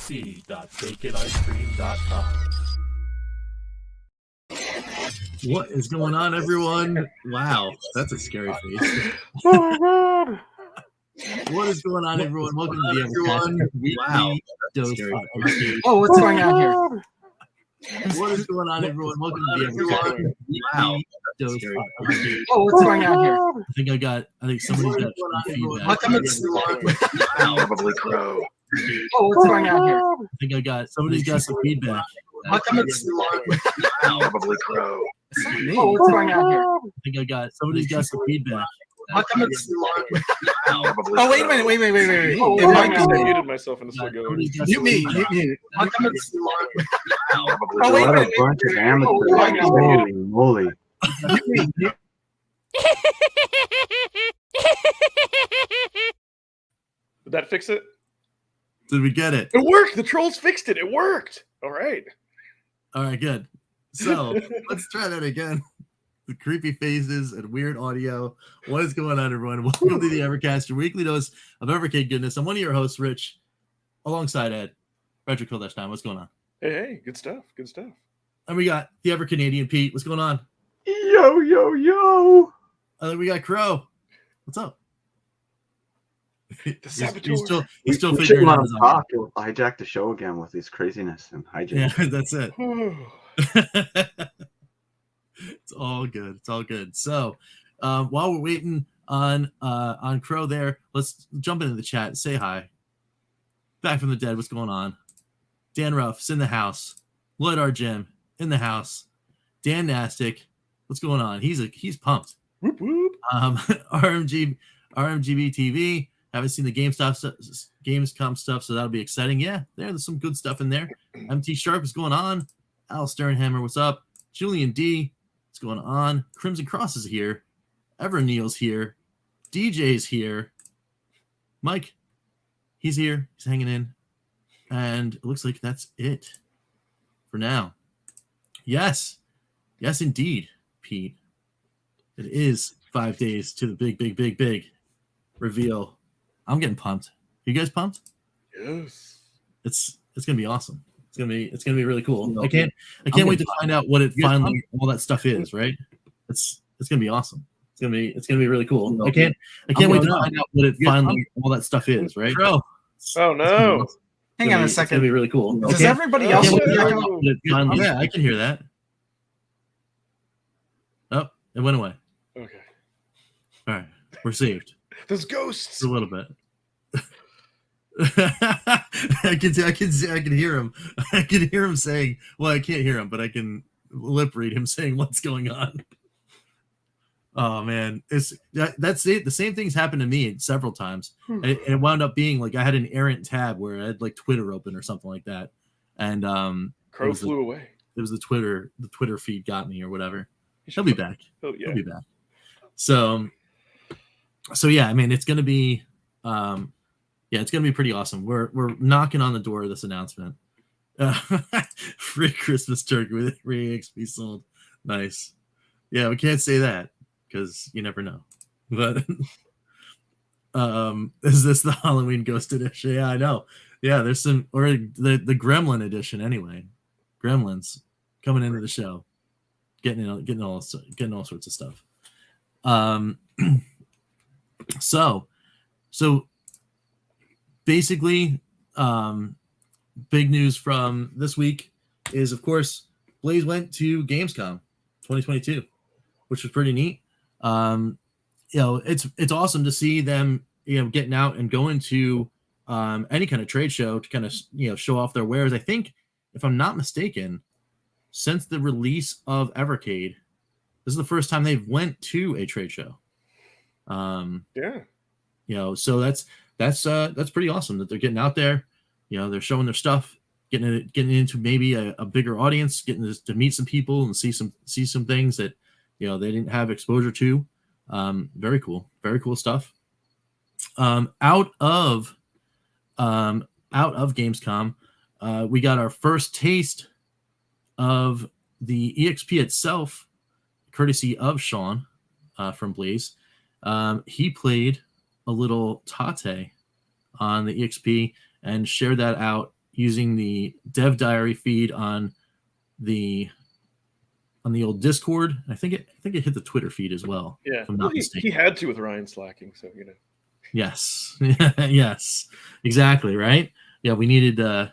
www.baconicecream.com. What is going on, everyone? Wow, that's a scary face. Oh my god! What is going on, everyone? Welcome to the Evercast. Wow, that's scary. Oh, what's going on here? What is going on, everyone? Welcome to the Evercast. Wow, that's scary. Oh, what's going on here? I think somebody's got some feedback. How come it's Probably Crow. Oh, what's going on here? Somebody's got some feedback. How come it's Probably Crow. Oh, what's going on here? Somebody's got some feedback. How come it's Probably Oh, wait a minute, wait. Oh, It might what's be going on? muted myself in this way. Mute me. How come it's Oh, wait a What a minute. bunch of amateurs. Oh, my God. Holy moly. Mute me. Did that fix it? Did we get it? It worked. The trolls fixed it. It worked. All right. All right, good. So let's try that again. The creepy faces and weird audio. What is going on, everyone? Welcome to the Evercast, your weekly dose of Evercade goodness. I'm one of your hosts, Rich, alongside Ed. Roger KillDashNine. What's going on? Hey, good stuff. Good stuff. And we got the EverCanadian Pete. What's going on? Yo, yo, yo. And then we got Crow. What's up? The saboteur. He's still We figuring shouldn't out let his him own. talk. He'll hijack the show again with his craziness and hijinks. Yeah, that's it. Oh. It's all good. It's all good. So while we're waiting on Crow there, let's jump into the chat. Say hi. Back from the dead. What's going on? Dan Ruff's in the house. Lloyd R. Jim in the house. Dan Nastic. What's going on? He's pumped. Whoop, whoop. RMGB TV. Haven't seen the Gamescom stuff, so that'll be exciting. Yeah, there's some good stuff in there. MT Sharp is going on. Al Sternhammer, what's up? Julian D, what's going on? Crimson Cross is here. Ever Neil's here. DJ's here. Mike, he's here. He's hanging in. And it looks like that's it for now. Yes, indeed, Pete. It is 5 days to the big reveal. I'm getting pumped. You guys pumped? Yes. It's gonna be awesome. It's gonna be really cool. I can't wait to find out what it finally all that stuff is. Right? It's gonna be awesome. It's gonna be really cool. I can't wait to find out what it finally all that stuff is. Right? Oh no. Hang on a It's gonna second. be really cool. Does everybody else Can't wait to hear find him? out what it finally- Yeah, I can hear that. Oh, it went away. Okay. All right, we're saved. There's ghosts. A little bit. I can hear him. I can hear him saying, well, I can't hear him, but I can lip read him saying what's going on. Oh man, that's it. The same thing's happened to me several times. And it wound up being like I had an errant tab where I had like Twitter open or something like that. And Crow flew away. it was the Twitter feed got me or whatever. He'll be back. Oh yeah. He'll be back. So yeah, I mean it's gonna be it's gonna be pretty awesome. We're knocking on the door of this announcement. Free Christmas turkey with free XP sold. Nice. Yeah, we can't say that because you never know. But is this the Halloween Ghost Edition? Yeah, I know. Yeah, there's some, or the Gremlin edition anyway. Gremlins coming into the show, getting all sorts of stuff. So basically, big news from this week is, of course, Blaze went to Gamescom 2022, which was pretty neat. It's awesome to see them, getting out and going to any kind of trade show to kind of, show off their wares. I think, if I'm not mistaken, since the release of Evercade, this is the first time they've went to a trade show. So that's pretty awesome that they're getting out there. They're showing their stuff, getting into maybe a bigger audience, getting to meet some people and see some things that they didn't have exposure to. Very cool stuff. Out of Gamescom, we got our first taste of the EXP itself, courtesy of Sean from Blaze. He played a little Tate on the EXP and shared that out, using the Dev Diary feed on the old Discord. I think it hit the Twitter feed as well. Yeah, if I'm not he mistaken. had to with Ryan slacking, so you know. Yes, yes, exactly right. Yeah, we needed to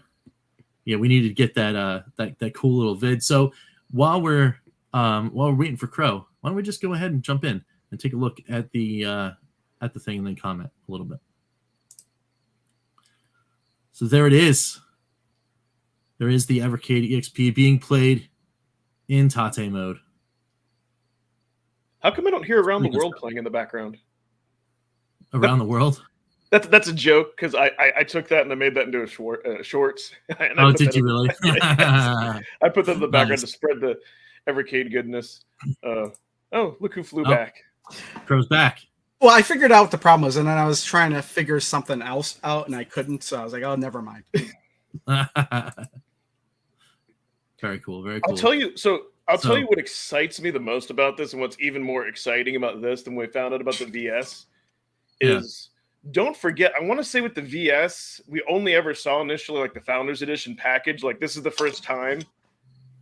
get that cool little vid. So while we're waiting for Crow, why don't we just go ahead and jump in and take a look at the thing and then comment a little bit. So there it is. There is the Evercade EXP being played in Tate mode. How come I don't hear Around the World playing in the background? Around the world? That's a joke, because I took that and I made that into a shorts. And Oh, did you really? I put that in the background Nice. to spread the Evercade goodness. Oh, look who flew back. Crow's back. Well, I figured out what the problem was, and then I was trying to figure something else out, and I couldn't. So I was like, "Oh, never mind." Very cool. Very cool. I'll tell you. I'll tell you what excites me the most about this, and what's even more exciting about this than we found out about the VS is. Don't forget, I want to say with the VS, we only ever saw initially like the Founders Edition package. Like this is the first time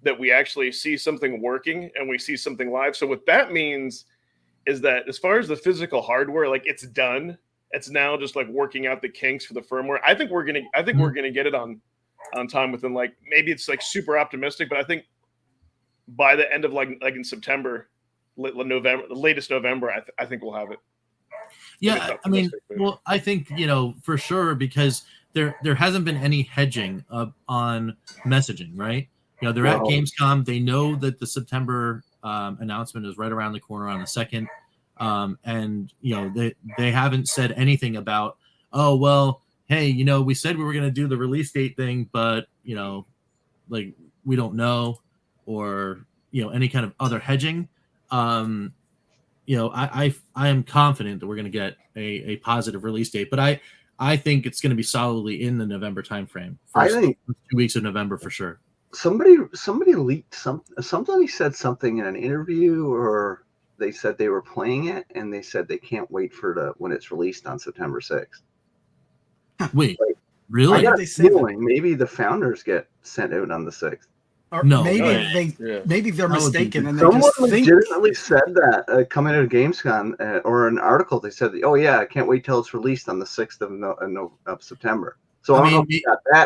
that we actually see something working and we see something live. So what that means is that as far as the physical hardware, like it's done. It's now just like working out the kinks for the firmware. I think we're gonna get it on time within like, maybe it's like super optimistic, but I think by the end of like in September, November, the latest November, I think we'll have it. Yeah, I mean, well, I think, for sure, because there hasn't been any hedging on messaging, right? They're at Gamescom. They know that the September announcement is right around the corner on the 2nd. And, they haven't said anything about, oh, well, hey, we said we were going to do the release date thing, but, like, we don't know, or, any kind of other hedging. I am confident that we're going to get a positive release date, but I think it's going to be solidly in the November timeframe. I think 2 weeks of November for sure. Somebody leaked somebody said something in an interview, or they said they were playing it, and they said they can't wait for when it's released on September 6th. Wait, really? I got a feeling maybe the Founders get sent out on the 6th. Or No, maybe they're mistaken, and they Someone just think. legitimately said that coming out of Gamescom, or an article. They said, "Oh yeah, I can't wait till it's released on the 6th of September." So maybe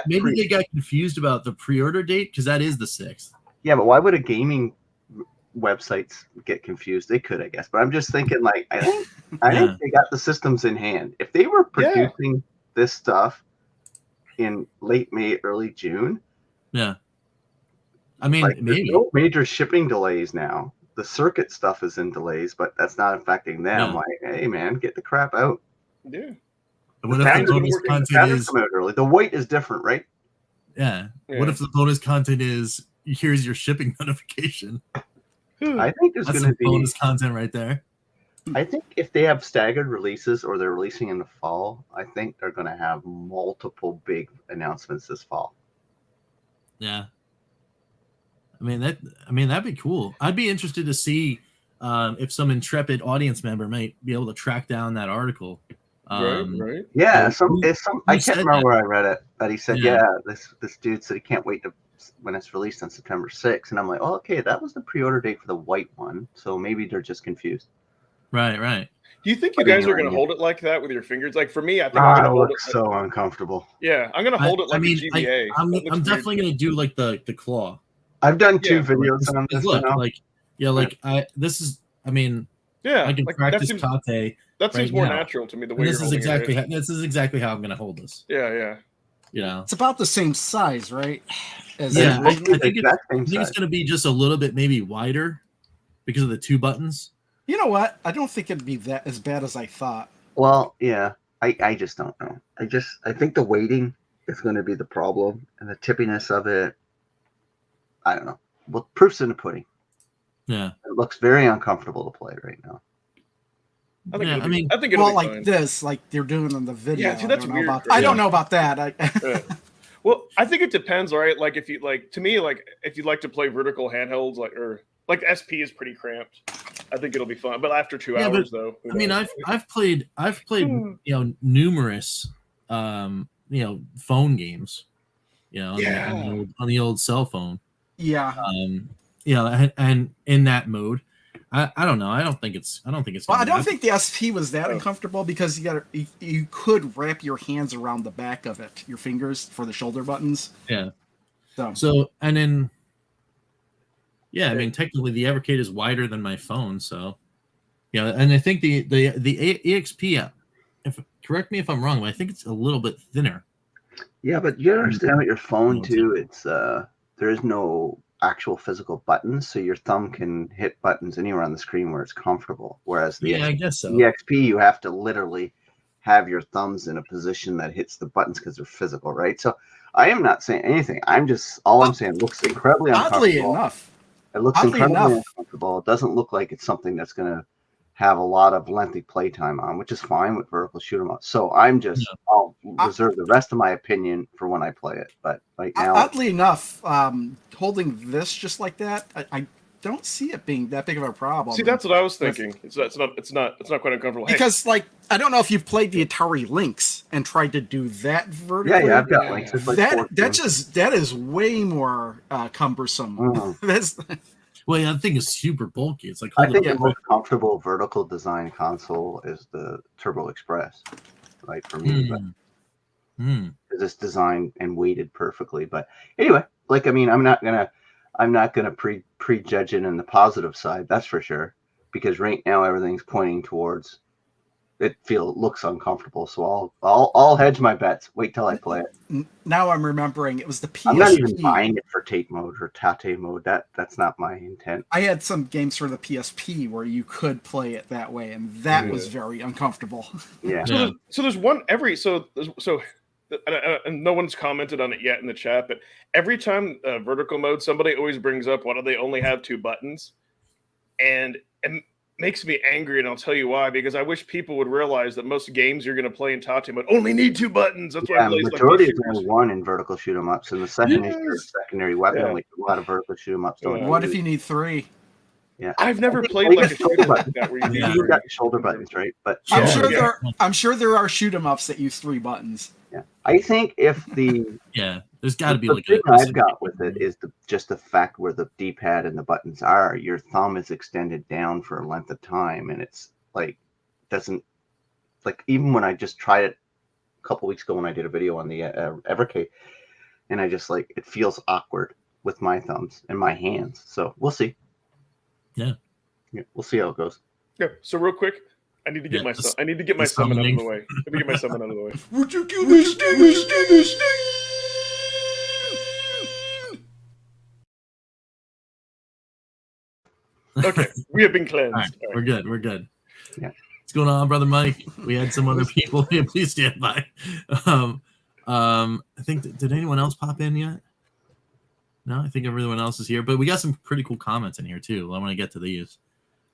they got confused about the pre-order date, because that is the 6th. Yeah, but why would a gaming websites get confused? They could, I guess. But I'm just thinking, like, I think they got the systems in hand. If they were producing this stuff in late May, early June, I mean, like, maybe there's no major shipping delays now. The circuit stuff is in delays, but that's not affecting them. Like, hey man, get the crap out. Yeah. What if the bonus content is come out early? The white is different, right? Yeah. What if the bonus content is, here's your shipping notification? I think there's going to be bonus content right there. I think if they have staggered releases, or they're releasing in the fall, I think they're going to have multiple big announcements this fall. Yeah. I mean, that'd be cool. I'd be interested to see if some intrepid audience member might be able to track down that article. Right. Yeah, I can't remember where I read it, but he said, this dude said he can't wait when it's released on September 6th. And I'm like, oh, okay, that was the pre-order date for the white one. So maybe they're just confused. Right. Do you think you guys are going to hold it like that with your fingers? Like for me, I think I'm going to hold it so uncomfortable. Yeah, I'm going to hold it like a GBA. I'm definitely going to do like the claw. I've done 2 videos on this. Look, I can like, practice kate. That seems more natural to me. The way this is exactly how I'm going to hold this. Yeah. It's about the same size, right? I think it's going to be just a little bit maybe wider because of the 2 buttons. You know what? I don't think it'd be that as bad as I thought. Well, yeah, I just don't know. I think the weighting is going to be the problem, and the tippiness of it. I don't know. Well, proof's in the pudding. Yeah, it looks very uncomfortable to play right now. I think it'll be like fine. This, like they're doing in the video. Yeah, that's weird. I don't know about that. Well, I think it depends, right? Like if you to me, like if you'd like to play vertical handhelds, like SP is pretty cramped. I think it'll be fun, but after 2 hours, though. I mean, I've played numerous phone games, On the old cell phone. Yeah. And in that mode, I don't know. I don't think it's. Well, I don't think the SP was that uncomfortable because you could wrap your hands around the back of it, your fingers for the shoulder buttons. Yeah. So and then. Yeah, I mean, technically the Evercade is wider than my phone, so and I think the EXP, correct me if I'm wrong, but I think it's a little bit thinner. Yeah, but you understand with your phone too, it's there is no actual physical buttons, so your thumb can hit buttons anywhere on the screen where it's comfortable. Whereas I guess so. EXP, you have to literally have your thumbs in a position that hits the buttons because they're physical, right? So I am not saying anything. I'm saying it looks incredibly uncomfortable. Oddly enough. It looks incredibly uncomfortable. It doesn't look like it's something that's going to have a lot of lengthy playtime on, which is fine with vertical shoot 'em up. So I'll reserve the rest of my opinion for when I play it. But right now, oddly enough, holding this just like that, I don't see it being that big of a problem. See, that's what I was thinking. It's not quite uncomfortable. Because I don't know if you've played the Atari Lynx and tried to do that vertically. Yeah, I've got Lynx. That is way more cumbersome. Well, the thing is super bulky. It's like I think the most comfortable vertical design console is the Turbo Express, right, for me. Because it's designed and weighted perfectly. But anyway, I'm not gonna prejudge it in the positive side. That's for sure. Because right now everything's pointing towards it looks uncomfortable. So I'll hedge my bets. Wait till I play it. Now I'm remembering it was the PSP. I'm not even buying it for tape mode or tate mode. That's not my intent. I had some games for the PSP where you could play it that way, and that was very uncomfortable. Yeah. So there's one and no one's commented on it yet in the chat, but every time vertical mode, somebody always brings up, why do they only have 2 buttons? And it makes me angry, and I'll tell you why. Because I wish people would realize that most games you're going to play in tate mode only need 2 buttons. That's why the majority is only 1 in vertical shoot 'em ups, and the second is your secondary weapon. Like a lot of vertical shoot 'em ups don't. What if you need 3? Yeah, I've never played like a shooter like that where you got shoulder buttons, right? But I'm sure there are shoot 'em ups that use 3 buttons. Yeah, I think if there's got to be the thing I've got with it is just the fact where the D-pad and the buttons are. Your thumb is extended down for a length of time, and it's doesn't even when I just tried it a couple weeks ago when I did a video on the Evercade, and I just it feels awkward with my thumbs and my hands. So we'll see. Yeah, we'll see how it goes. Yeah. So real quick, I need to get my summon out of the way. Let me get my summon out of the way. Would you kill this thing? Okay, we have been cleansed. All right. We're good. Yeah. What's going on, brother Mike? We had some other people. Please stand by. I think did anyone else pop in yet? No, I think everyone else is here, but we got some pretty cool comments in here too. I want to get to these.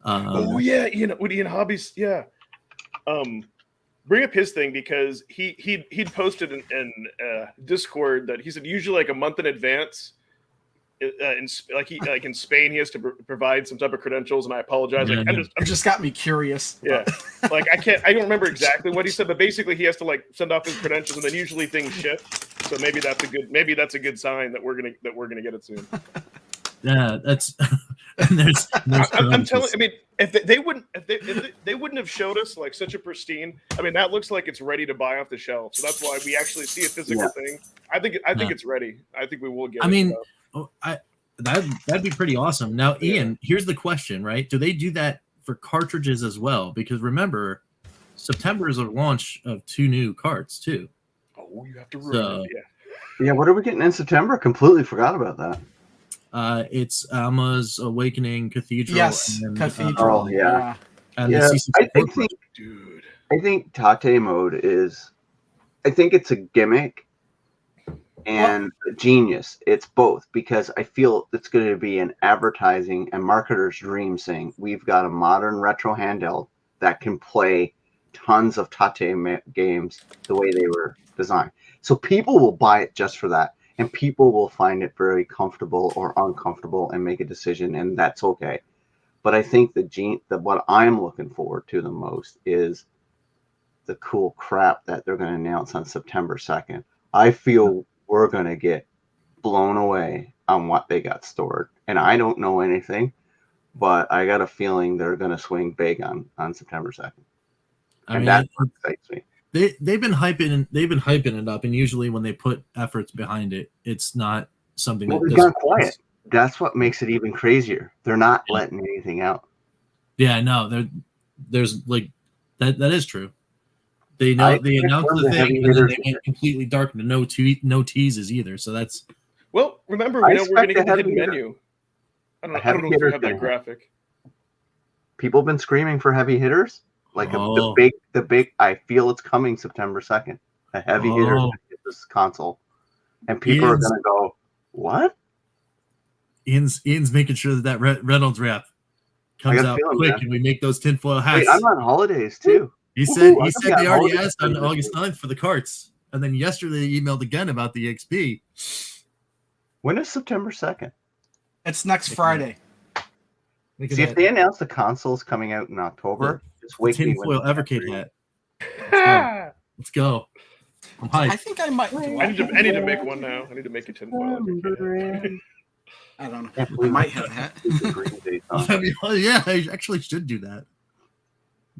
Ian Hobbies, yeah. Bring up his thing because he'd posted in Discord that he said usually like a month in advance. In Spain, he has to provide some type of credentials, and I apologize. It just got me curious. Yeah, I don't remember exactly what he said, but basically he has to send off his credentials, and then usually things shift. So maybe that's a good sign that we're gonna get it soon. Yeah, that's. there's I'm telling. I mean, if they wouldn't have showed us such a pristine. I mean, that looks like it's ready to buy off the shelf. So that's why we actually see a physical thing. I think it's ready. I think we will get. I mean, that'd be pretty awesome. Now, Ian, here's the question, right? Do they do that for cartridges as well? Because remember, September is a launch of 2 new carts too. Oh, you have to ruin it. Yeah. What are we getting in September? Completely forgot about that. It's Alma's Awakening Cathedral. Yes, and, Cathedral. And I think tate mode is. I think it's a gimmick and a genius. It's both because I feel it's going to be an advertising and marketer's dream, saying we've got a modern retro handheld that can play tons of tate games the way they were designed. So people will buy it just for that. And people will find it very comfortable or uncomfortable and make a decision, and that's okay. But I think what I'm looking forward to the most is the cool crap that they're going to announce on September 2nd. I feel we're gonna get blown away on what they got stored. And I don't know anything, but I got a feeling they're gonna swing big on September 2nd. And that's what excites me. They've been hyping it up, and usually when they put efforts behind it, it's not something that they've gone quiet. That's what makes it even crazier. They're not letting anything out. Yeah, no, there's like that is true. They know they announced the thing, and then they went completely dark and no teases either. So that's remember we're going to get the hidden menu. I don't know if we have that graphic. People have been screaming for heavy hitters. Like the big. I feel it's coming September 2nd. A heavy hitter to hit this console, and people are going to go, "What?" Ian's making sure that Reynolds wrap comes out quick, and we make those tinfoil hats. Wait, I'm on holidays too. He said they already asked on August 9th for the carts, and then yesterday they emailed again about the XP. When is September 2nd? It's next Friday. See, if they announce the consoles coming out in October, just wait. Tinfoil Evercade hat. Let's go. I'm hyped. I think I might. I need to make one now. I need to make a tinfoil Evercade. I don't know. I might have that. Yeah, I actually should do that.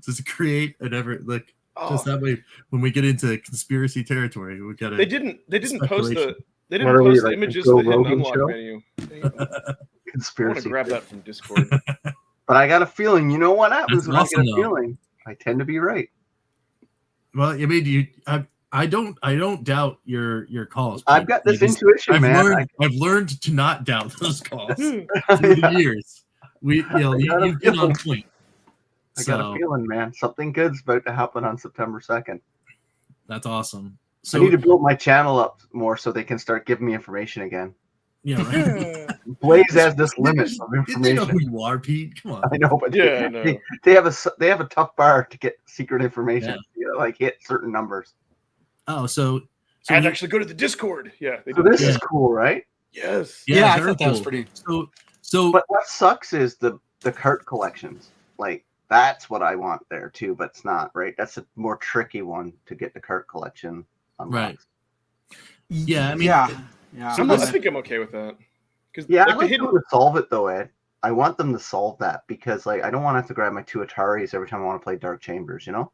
Just create an just that way when we get into conspiracy territory, we got. They didn't post the images of the hidden unlock menu. Conspiracy. I want to grab that from Discord. But I got a feeling. You know what happens when I get a feeling? I tend to be right. Well, I mean, I don't doubt your calls. I've got this intuition, man. I've learned to not doubt those calls through the years. You've been on point. I got a feeling, man. Something good's about to happen on September 2nd. That's awesome. So I need to build my channel up more so they can start giving me information again. Yeah, right. Blaze has this limit of information. They know who you are, Pete. Come on. I know, but they have a tough bar to get secret information. Yeah. Like hit certain numbers. Oh, so I'd actually go to the Discord. Yeah. So this is cool, right? Yes. Yeah, I thought that was pretty. So, but what sucks is the cart collections. Like that's what I want there too, but it's not right. That's a more tricky one to get the cart collection unlocked. Right. Yeah, I mean, yeah. So I think I'm okay with that. I'd like them to solve it though, Ed. I want them to solve that because like I don't want to have to grab my 2 Ataris every time I want to play Dark Chambers, you know?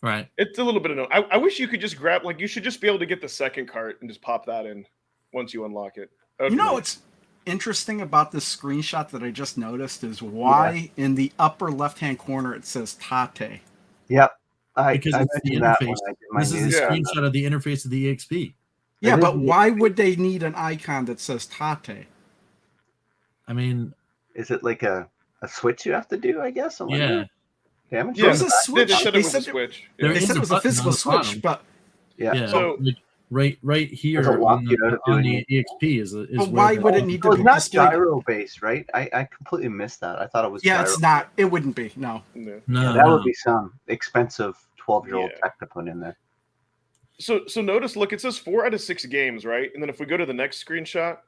Right. It's a little bit annoying. I wish you could just grab you should just be able to get the second cart and just pop that in once you unlock it. What's interesting about this screenshot that I just noticed is why in the upper left-hand corner it says Tate. Yep. Because it's the interface. This is the screenshot of the interface of the EXP. Yeah, but why would they need an icon that says Tate? I mean, is it like a switch you have to do, I guess? Yeah. Damage? Yeah, it was a switch. They said it was a switch. They said it was a physical switch, but... Yeah. So right here on the EXP is but why would it need to be not gyro based, right? I completely missed that. I thought it was gyro. It's not. It wouldn't be. No. That would be some expensive 12-year-old tech to put in there. So notice, look, it says 4 out of 6 games, right? And then if we go to the next screenshot,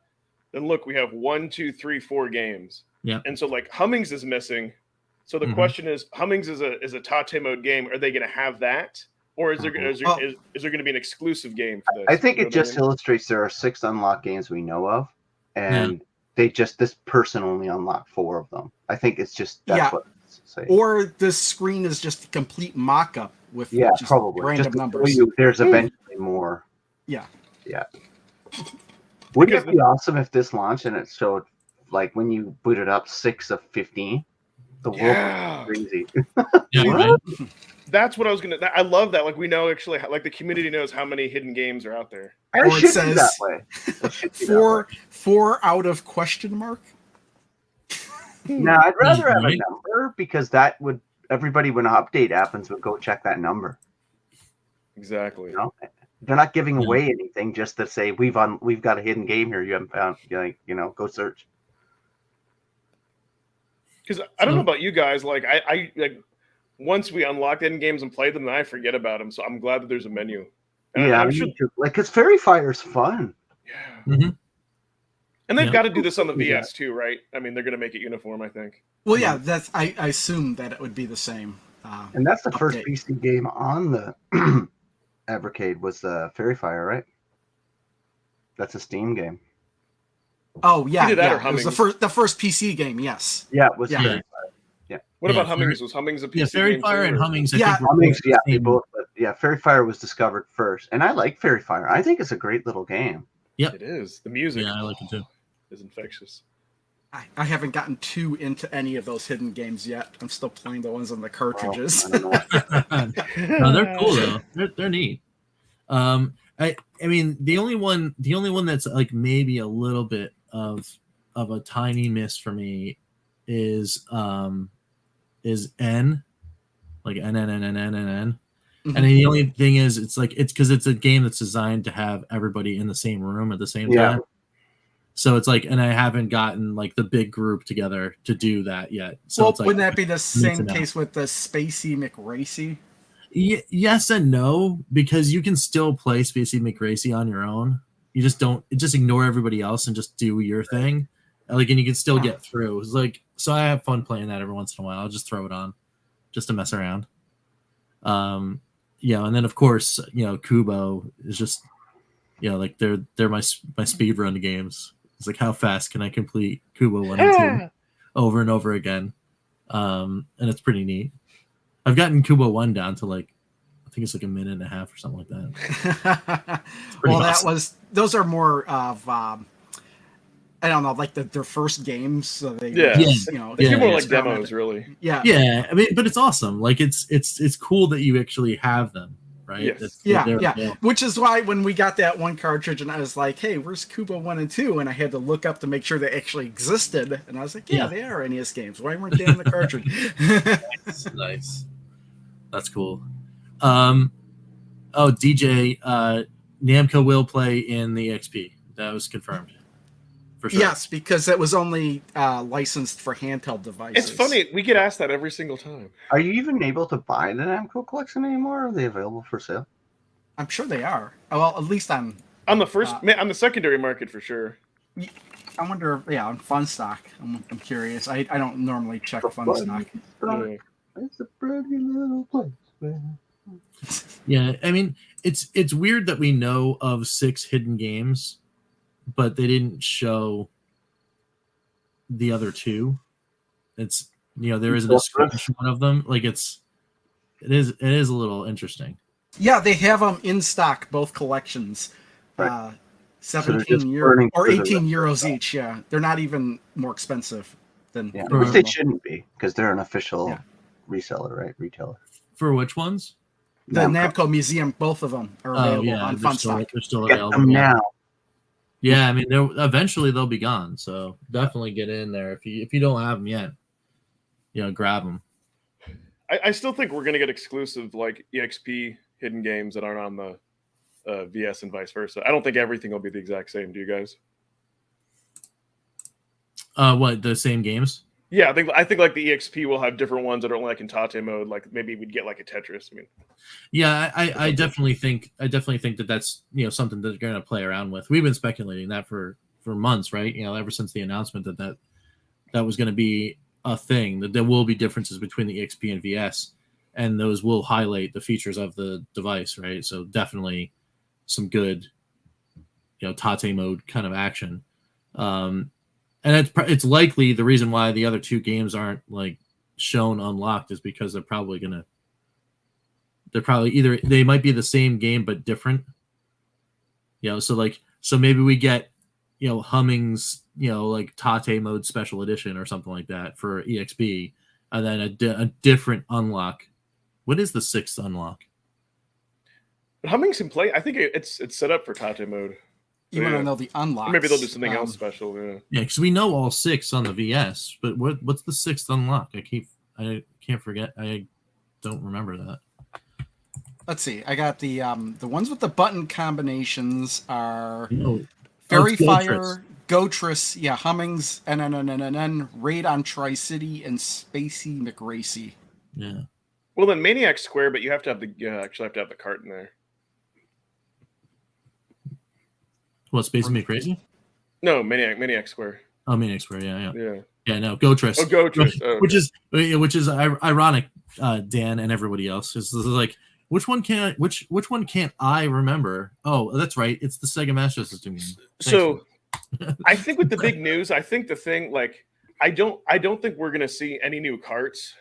then look, we have 1, 2, 3, 4 games. Yeah. And so like Hummings is missing. So the question is, Hummings is a Tate mode game. Are they going to have that? Or is there going to be an exclusive game for this? I think it just illustrates there are 6 unlocked games we know of, and this person only unlocked 4 of them. I think it's just what it's saying. Or this screen is just a complete mock-up with probably random just numbers. There's eventually more. Yeah. Wouldn't it be awesome if this launched and it showed, like when you boot it up, 6 of 15? The world is crazy. Right. That's what I was gonna. I love that. Like we know actually, like the community knows how many hidden games are out there. Or it should be that way. 4 out of question mark. No, I'd rather have a number because that would everybody when an update happens would go check that number. Exactly. You know? They're not giving away anything just to say we've got a hidden game here you haven't found. Go search. Because I don't know about you guys, like I like once we unlock hidden games and play them, then I forget about them. So I'm glad that there's a menu. And I'm sure, like because Fairy Fire's fun. Yeah. Mm-hmm. And they've got to do this on the VS too, right? I mean, they're going to make it uniform, I think. Well, yeah, that's I assume that it would be the same. And that's the first PC game on the Evercade was Fairy Fire, right? That's a Steam game. Oh yeah, Either that or it was Hummings. the first PC game. Yes. Yeah, it was. Yeah. Fairy What about Yeah, Hummings? Was Hummings a PC Yeah, Fairy game Fire too, and or- Hummings. I Yeah. think were Hummings, both yeah, the they same- both. But yeah, Fairy Fire was discovered first, and I like Fairy Fire. I think it's a great little game. It is. The music Yeah, I like it too. is infectious. I haven't gotten too into any of those hidden games yet. I'm still playing the ones on the cartridges. I don't know. No, they're cool though. They're neat. I mean the only one that's like maybe a little bit of a tiny miss for me is N, like N. Mhm. And the only thing is it's because it's a game that's designed to have everybody in the same room at the same Yeah. time. So it's like, and I haven't gotten like the big group together to do that yet. So Well, it's like, wouldn't that be the same enough. case with the Spacey McRacy? Yes and no, because you can still play Spacey McRacy on your own. You just ignore everybody else and just do your thing. Like, and you can still get through. It's like, so I have fun playing that every once in a while. I'll just throw it on just to mess around. And then of course, Kubo is just, like they're my speed run games. It's like, how fast can I complete Kubo 1 and 2 over and over again? And it's pretty neat. I've gotten Kubo 1 down to like, I think it's like a minute and a half or something like that. Well, awesome. those are more of I don't know, like their first games. So they, Yeah. they They feel more like experiment. demos, really. Yeah. Yeah, I mean, but it's awesome. Like it's cool that you actually have them, right? Yes. Yeah. Which is why when we got that one cartridge and I was like, hey, where's Kubo 1 and 2? And I had to look up to make sure they actually existed. And I was like, yeah. They are NES games. Why weren't they in the cartridge? Nice. That's cool. DJ, Namco will play in the XP. That was confirmed. For sure. Yes, because it was only licensed for handheld devices. It's funny. We get asked that every single time. Are you even able to buy the Namco collection anymore? Are they available for sale? I'm sure they are. Well, at least on On the secondary market for sure. I wonder, on Fun Stock. I'm curious. I don't normally check Fun Stock. Yeah. It's a pretty little place, man. Yeah, I mean, it's weird that we know of 6 hidden games, but they didn't show the other 2. It's there isn't a screenshot of them. Like it is a little interesting. Yeah, they have them in stock, both collections. Right. 17 euros or 18 euros each. Yeah, they're not even more expensive than. Yeah, which they shouldn't be because they're an official reseller, right? Retailer. For which ones? The Namco Museum, both of them are available on Fun Stock. They're still Get available them now. Yeah, I mean, eventually they'll be gone. So definitely get in there if you don't have them yet. Grab them. I still think we're gonna get exclusive like EXP hidden games that aren't on the VS and vice versa. I don't think everything will be the exact same. Do you guys? What, the same games? Yeah, I think like the EXP will have different ones that are only like in Tate mode. Like maybe we'd get like a Tetris. I mean, yeah, I definitely think that that's something that they're going to play around with. We've been speculating that for months, right? Ever since the announcement that was going to be a thing, that there will be differences between the EXP and VS, and those will highlight the features of the device, right? So definitely some good, Tate mode kind of action. And it's likely the reason why the other 2 games aren't like shown unlocked is because they're probably either they might be the same game but different. So maybe we get Humming's like Tate mode special edition or something like that for EXP, and then a different unlock. What is the 6th unlock? but Hummings can play. I think it's set up for Tate mode. You want to know the unlocks? Or maybe they'll do something else special. Yeah. Yeah, because we know all 6 on the VS, but what's the 6th unlock? I can't forget. I don't remember that. Let's see. I got the ones with the button combinations are No. Fairy it's Fire, Gotris, Hummings, NNNNN, Raid on Tri-City, and Spacey McRacy. Yeah. Well, then Maniac Square, but you have to have the cart in there. What, Space Me Crazy? No, Maniac Square. Oh, Maniac Square. Yeah. Yeah. No, Gotris. Oh, Gotris. Oh, which is ironic, Dan and everybody else. This is like Which one can't I remember? Oh, that's right. It's the Sega Master System game. So I think with the big news, I think the thing like I don't think we're gonna see any new carts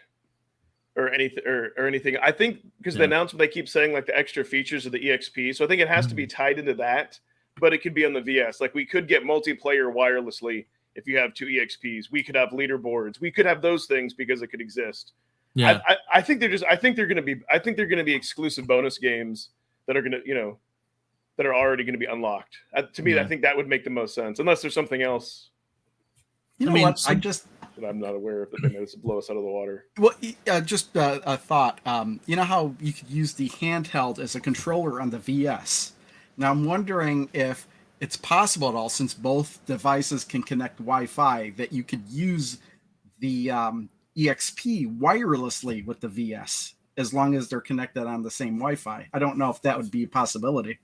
or anything or anything. I think because the announcement they keep saying like the extra features of the EXP. So I think it has to be tied into that, but it could be on the VS. Like we could get multiplayer wirelessly if you have 2 EXPs. We could have leaderboards. We could have those things because it could exist. Yeah. I think they're gonna be exclusive bonus games that are gonna, that are already gonna be unlocked. To me, I think that would make the most sense, unless there's something else. You know what? That I'm not aware of that they noticed to blow us out of the water. Well, just a thought. You know how you could use the handheld as a controller on the VS? Now I'm wondering if it's possible at all, since both devices can connect Wi-Fi, that you could use the EXP wirelessly with the VS, as long as they're connected on the same Wi-Fi. I don't know if that would be a possibility.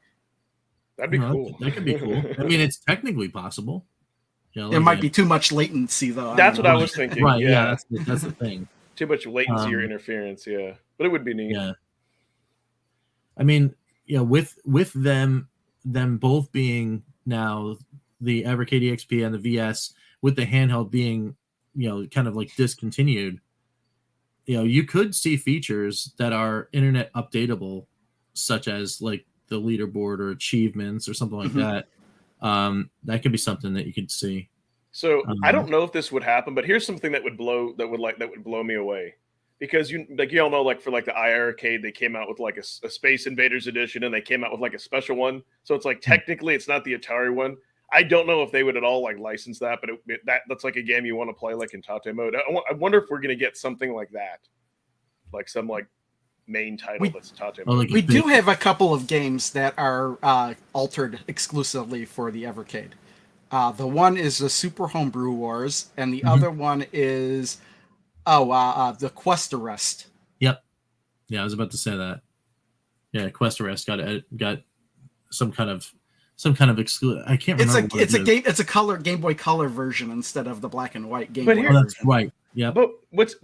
That'd be cool. That could be cool. I mean, it's technically possible. It might be too much latency, though. That's what I was thinking. Right? Yeah, that's the thing. Too much latency or interference. Yeah, but it would be neat. Yeah. I mean, with them both being now the Evercade EXP and the VS, with the handheld being kind of like discontinued, you could see features that are internet updatable, such as like the leaderboard or achievements or something like that. That could be something that you could see. So I don't know if this would happen, but here's something that would blow me away, because you all know, like for like the Evercade, they came out with like a Space Invaders edition, and they came out with like a special one. So it's like technically it's not the Atari one. I don't know if they would at all like license that, but that's like a game you want to play like in Tate mode. I wonder if we're gonna get something like that, like some like main title that's Tate mode. We do have a couple of games that are altered exclusively for the Evercade. The one is the Super Homebrew Wars, and the other one is the Quest Arrest. Yep. Yeah, I was about to say that. Yeah, Quest Arrest got some kind of exclusive. I can't remember. It's a color Game Boy Color version instead of the black and white Game Boy. That's right. Yeah. But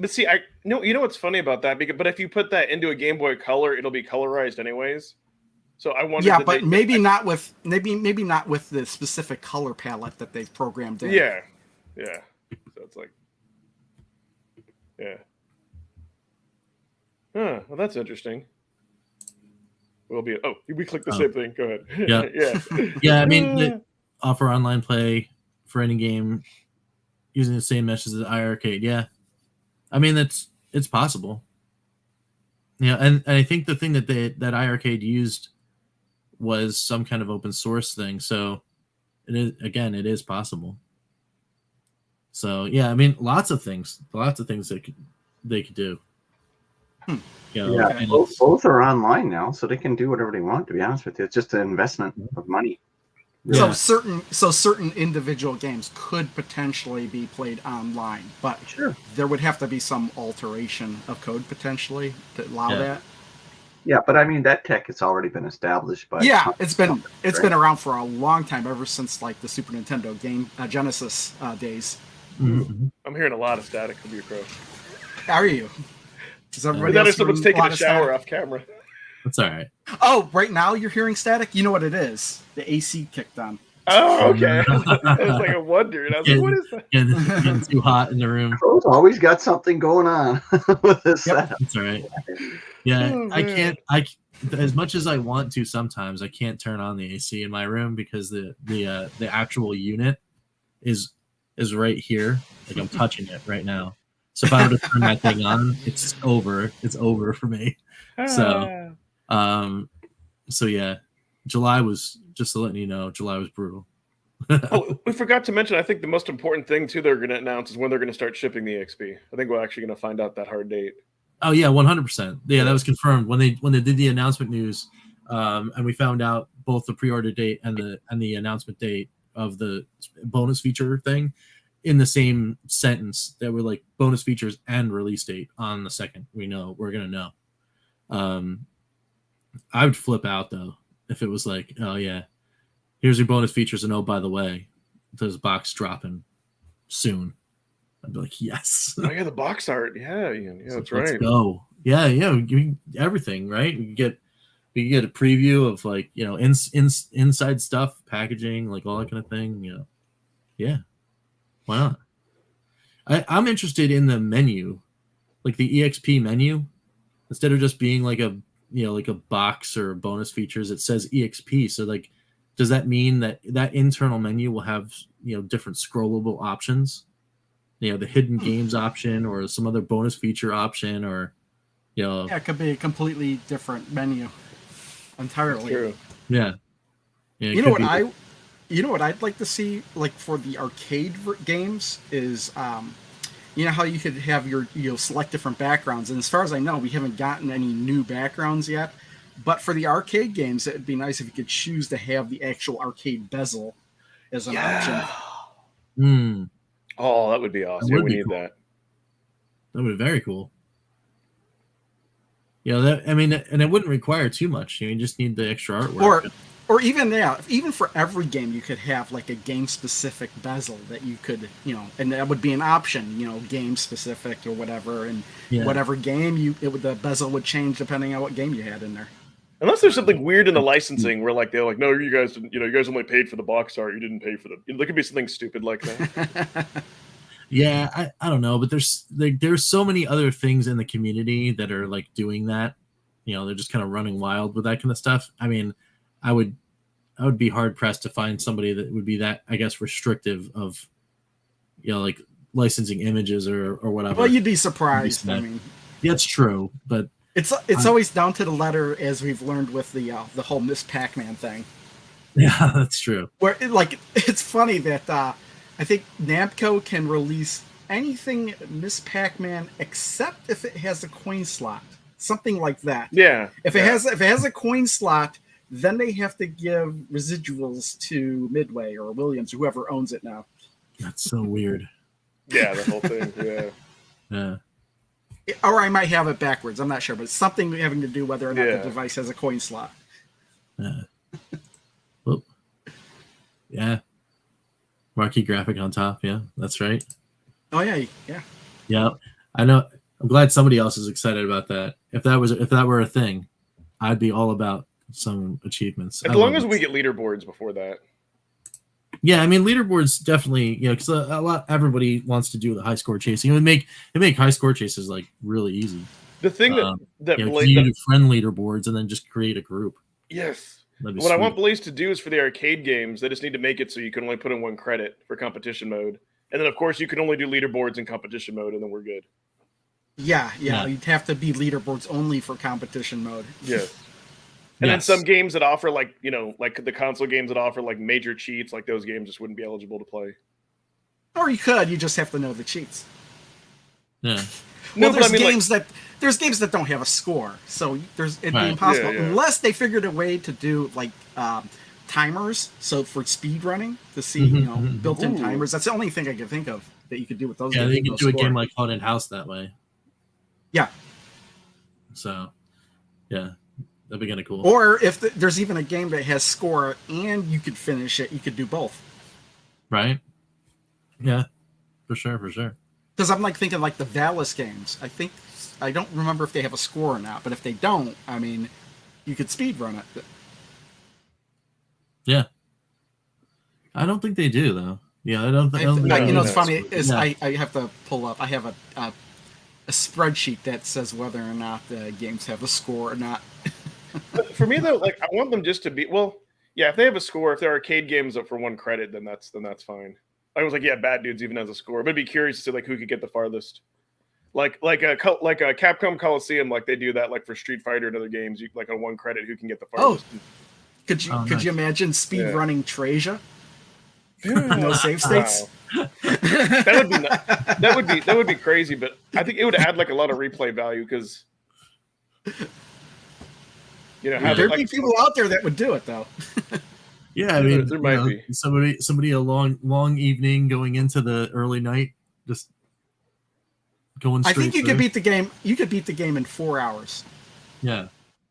see, you know what's funny about that? But if you put that into a Game Boy Color, it'll be colorized anyways. So I wonder. Yeah, but maybe not with the specific color palette that they've programmed in. Yeah. So it's like, yeah. Huh. Well, that's interesting. We clicked the same thing. Go ahead. Yeah. Yeah. I mean, they offer online play for any game using the same mesh as the iArcade. Yeah. I mean, it's possible. Yeah, and I think the thing that iArcade used was some kind of open source thing. So it is possible. So yeah, I mean, lots of things they could do. Both are online now, so they can do whatever they want. To be honest with you, it's just an investment of money. Yeah. So certain individual games could potentially be played online, but there would have to be some alteration of code potentially to allow that. Yeah, but I mean that tech has already been established. It's been around for a long time, ever since like the Super Nintendo game Genesis days. Mm-hmm. I'm hearing a lot of static from your crow. How are you? Is everybody else someone's taking a shower off camera? That's all right. Oh, right now you're hearing static? You know what it is. The AC kicked on. Oh, okay. I was like a wonder. And I was like, what is that? Getting too hot in the room. Crow's always got something going on with this setup. That's all right. Yeah, I can't. As much as I want to, sometimes I can't turn on the AC in my room because the actual unit is right here. Like I'm touching it right now. So if I were to turn that thing on, it's over. It's over for me. So, so yeah, July was, just to let you know, July was brutal. We forgot to mention, I think the most important thing too they're going to announce is when they're going to start shipping the XP. I think we're actually going to find out that hard date. Oh yeah, 100%. Yeah, that was confirmed when they did the announcement news, and we found out both the pre-order date and the announcement date of the bonus feature thing in the same sentence. That were like bonus features and release date on the 2nd. We're gonna know. I would flip out though if it was like, oh yeah, here's your bonus features, and oh by the way, there's a box dropping soon. I'd be like, yes. Oh yeah, the box art. Yeah, that's right. Let's go. Yeah, everything, right? We could get a preview of like inside stuff, packaging, like all that kind of thing. Yeah, why not? I'm interested in the menu, like the EXP menu, instead of just being like a like a box or bonus features. It says EXP, so like, does that mean that internal menu will have different scrollable options? The hidden games option or some other bonus feature option, or Yeah, it could be a completely different menu entirely. True. Yeah. You know what I'd like to see, like for the arcade games, is you know how you could have your select different backgrounds, and as far as I know, we haven't gotten any new backgrounds yet. But for the arcade games, it'd be nice if you could choose to have the actual arcade bezel as an option. Oh, that would be awesome. Yeah, we need that. That would be very cool. And it wouldn't require too much. You just need the extra artwork. Or even for every game, you could have like a game-specific bezel that you could, and that would be an option, game-specific or whatever, and whatever game the bezel would change depending on what game you had in there. Unless there's something weird in the licensing where like they're like, no, you guys only paid for the box art, you didn't pay for the. There could be something stupid like that. Yeah, I don't know, but there's so many other things in the community that are like doing that. They're just kind of running wild with that kind of stuff. I mean, I would be hard pressed to find somebody that would be that, I guess, restrictive of like licensing images or whatever. Well, you'd be surprised. I mean, that's true, but it's always down to the letter, as we've learned with the whole Miss Pac-Man thing. Yeah, that's true. Where it's funny that I think Namco can release anything Miss Pac-Man except if it has a coin slot, something like that. Yeah. If it has a coin slot, then they have to give residuals to Midway or Williams, whoever owns it now. That's so weird. Yeah, the whole thing. Yeah. Yeah. Or I might have it backwards. I'm not sure, but it's something having to do whether or not the device has a coin slot. Yeah. Whoop. Yeah. Marquee graphic on top. Yeah, that's right. Oh yeah, yeah. Yeah, I know. I'm glad somebody else is excited about that. If that were a thing, I'd be all about some achievements. As long as we get leaderboards before that. Yeah, I mean leaderboards definitely. Because everybody wants to do the high score chasing. It would make high score chases like really easy. The thing that you do friend leaderboards and then just create a group. Yes. What I want Blaze to do is for the arcade games, they just need to make it so you can only put in 1 credit for competition mode. And then, of course, you can only do leaderboards in competition mode, and then we're good. Yeah. You'd have to be leaderboards only for competition mode. Yeah. And then some games that offer, like the console games that offer, like, major cheats, like those games just wouldn't be eligible to play. Or you could. You just have to know the cheats. Yeah. Well, there's games that don't have a score, so it'd be impossible unless they figured a way to do like timers. So for speed running to see built-in timers. That's the only thing I can think of that you could do with those. Yeah, they could do a game like Haunted House that way. Yeah. So, yeah, that'd be kind of cool. Or if there's even a game that has score and you could finish it, you could do both. Right. Yeah, for sure. Because I'm thinking like the Valis games. I don't remember if they have a score or not, but if they don't, I mean, you could speedrun it. Yeah. I don't think they do though. Yeah, I don't think. It's funny is I have to pull up. I have a spreadsheet that says whether or not the games have a score or not. But for me though, like I want them just to be if they have a score, if they're arcade games up for 1 credit, then that's fine. I was like, yeah, Bad Dudes even has a score, but I'd be curious to see like who could get the farthest. Like a Capcom Coliseum, like they do that like for Street Fighter and other games. You like on 1 credit, who can get the farthest? Could you imagine speed running Trasia? No save states. Wow. that would be crazy, but I think it would add like a lot of replay value because there'd be people out there that would do it though. Yeah, I mean, there might be somebody a long evening going into the early night, just going straight. I think you could beat the game. You could beat the game in 4 hours. Yeah,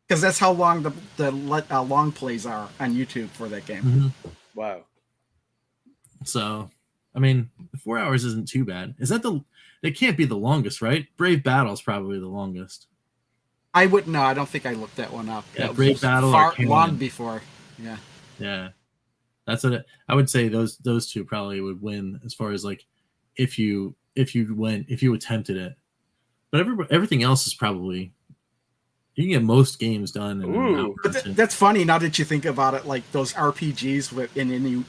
because that's how long the long plays are on YouTube for that game. Mm-hmm. Wow. So, I mean, 4 hours isn't too bad. Is that it can't be the longest, right? Brave Battle's probably the longest. I wouldn't know. I don't think I looked that one up. Yeah, That Great was Battle far Arcadian. long before. Yeah. Yeah, that's what I would say. Those two probably would win as far as like if you attempted it. But everything else is probably you can get most games done in an hour. But that's funny now that you think about it. Like those RPGs and then you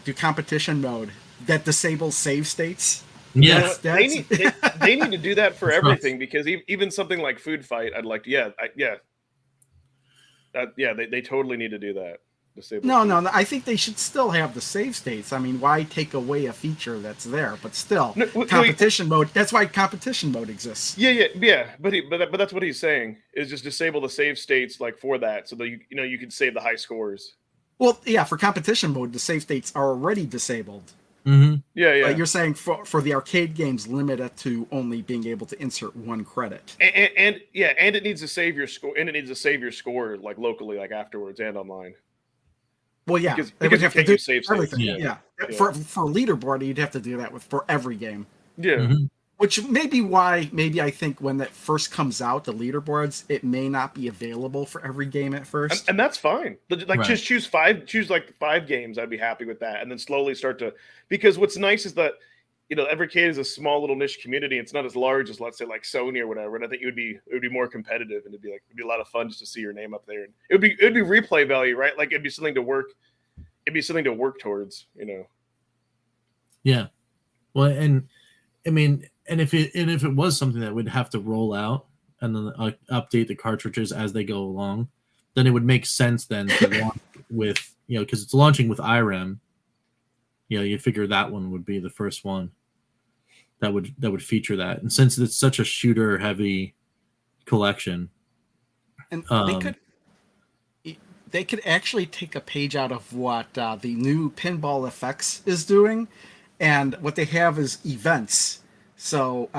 do competition mode that disables save states. Yes, they need to do that for everything because even something like Food Fight, I'd like to, they totally need to do that. No, I think they should still have the save states. I mean, why take away a feature that's there? But still, competition mode. That's why competition mode exists. Yeah. But that's what he's saying is just disable the save states like for that, so that you can save the high scores. Well, yeah, for competition mode, the save states are already disabled. Mm-hmm. Yeah. But you're saying for the arcade games, limit it to only being able to insert one credit. And it needs to save your score, and it needs to save your score like locally, like afterwards and online. Well, yeah, because would have to do save everything. States. Yeah. For leaderboard, you'd have to do that for every game. Yeah. Mm-hmm. Which may be why I think when that first comes out, the leaderboards, it may not be available for every game at first. And that's fine. Like right. Just choose 5 games. I'd be happy with that. And then slowly start to, because what's nice is that, Evercade is a small little niche community. It's not as large as, let's say, like Sony or whatever. And I think it would be more competitive, and it'd be a lot of fun just to see your name up there. And it'd be replay value, right? Like it'd be something to work. It'd be something to work towards, Yeah. Well, and I mean, and if it was something that would have to roll out and then update the cartridges as they go along, then it would make sense then to launch with, because it's launching with IREM. You figure that one would be the first one that would feature that. And since it's such a shooter heavy collection, and they could actually take a page out of what the new Pinball FX is doing, and what they have is events. So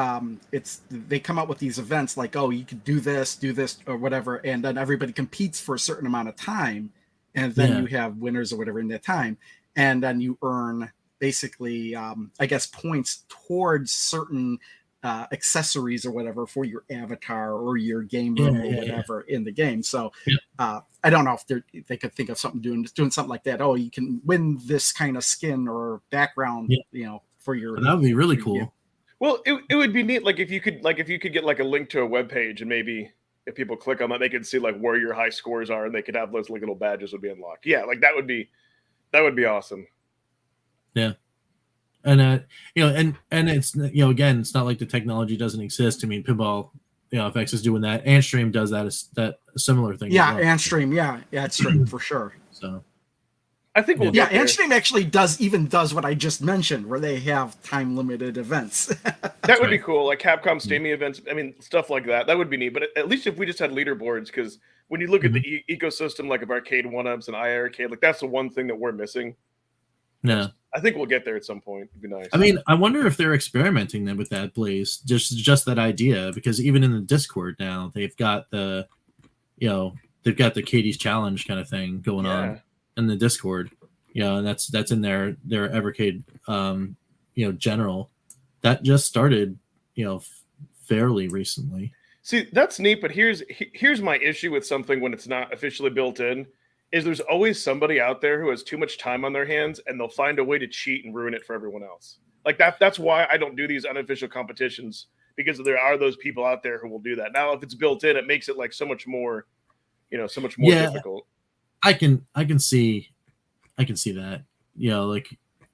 they come out with these events like, oh, you could do this or whatever, and then everybody competes for a certain amount of time, and then you have winners or whatever in that time, and then you earn basically, I guess, points towards certain accessories or whatever for your avatar or your game room or whatever in the game. So I don't know if they could think of something doing something like that. Oh, you can win this kind of skin or background, for your. That would be really cool. Game. Well, it would be neat, like if you could get like a link to a web page, and maybe if people click on that, they could see like where your high scores are, and they could have those like little badges would be unlocked. Yeah, like that would be awesome. Yeah. And and it's again, it's not like the technology doesn't exist. I mean, Pinball FX is doing that. Antstream does that similar thing. Yeah, well. Antstream, Antstream for sure. So I think we'll get there. Antstream actually does what I just mentioned, where they have time limited events. That would be cool, like Capcom Steamy events. I mean, stuff like that. That would be neat. But at least if we just had leaderboards, because when you look at the ecosystem, like of arcade 1-ups and iArcade, like that's the one thing that we're missing. Yeah. I think we'll get there at some point. It'd be nice. I mean, I wonder if they're experimenting then with that, Blaze. Just that idea, because even in the Discord now, they've got the Katie's Challenge kind of thing going on in the Discord. And that's in their Evercade general. That just started, fairly recently. See, that's neat, but here's my issue with something when it's not officially built in. Is there's always somebody out there who has too much time on their hands, and they'll find a way to cheat and ruin it for everyone else. Like that's why I don't do these unofficial competitions, because there are those people out there who will do that. Now, if it's built in, it makes it like so much more difficult. I can see that. Like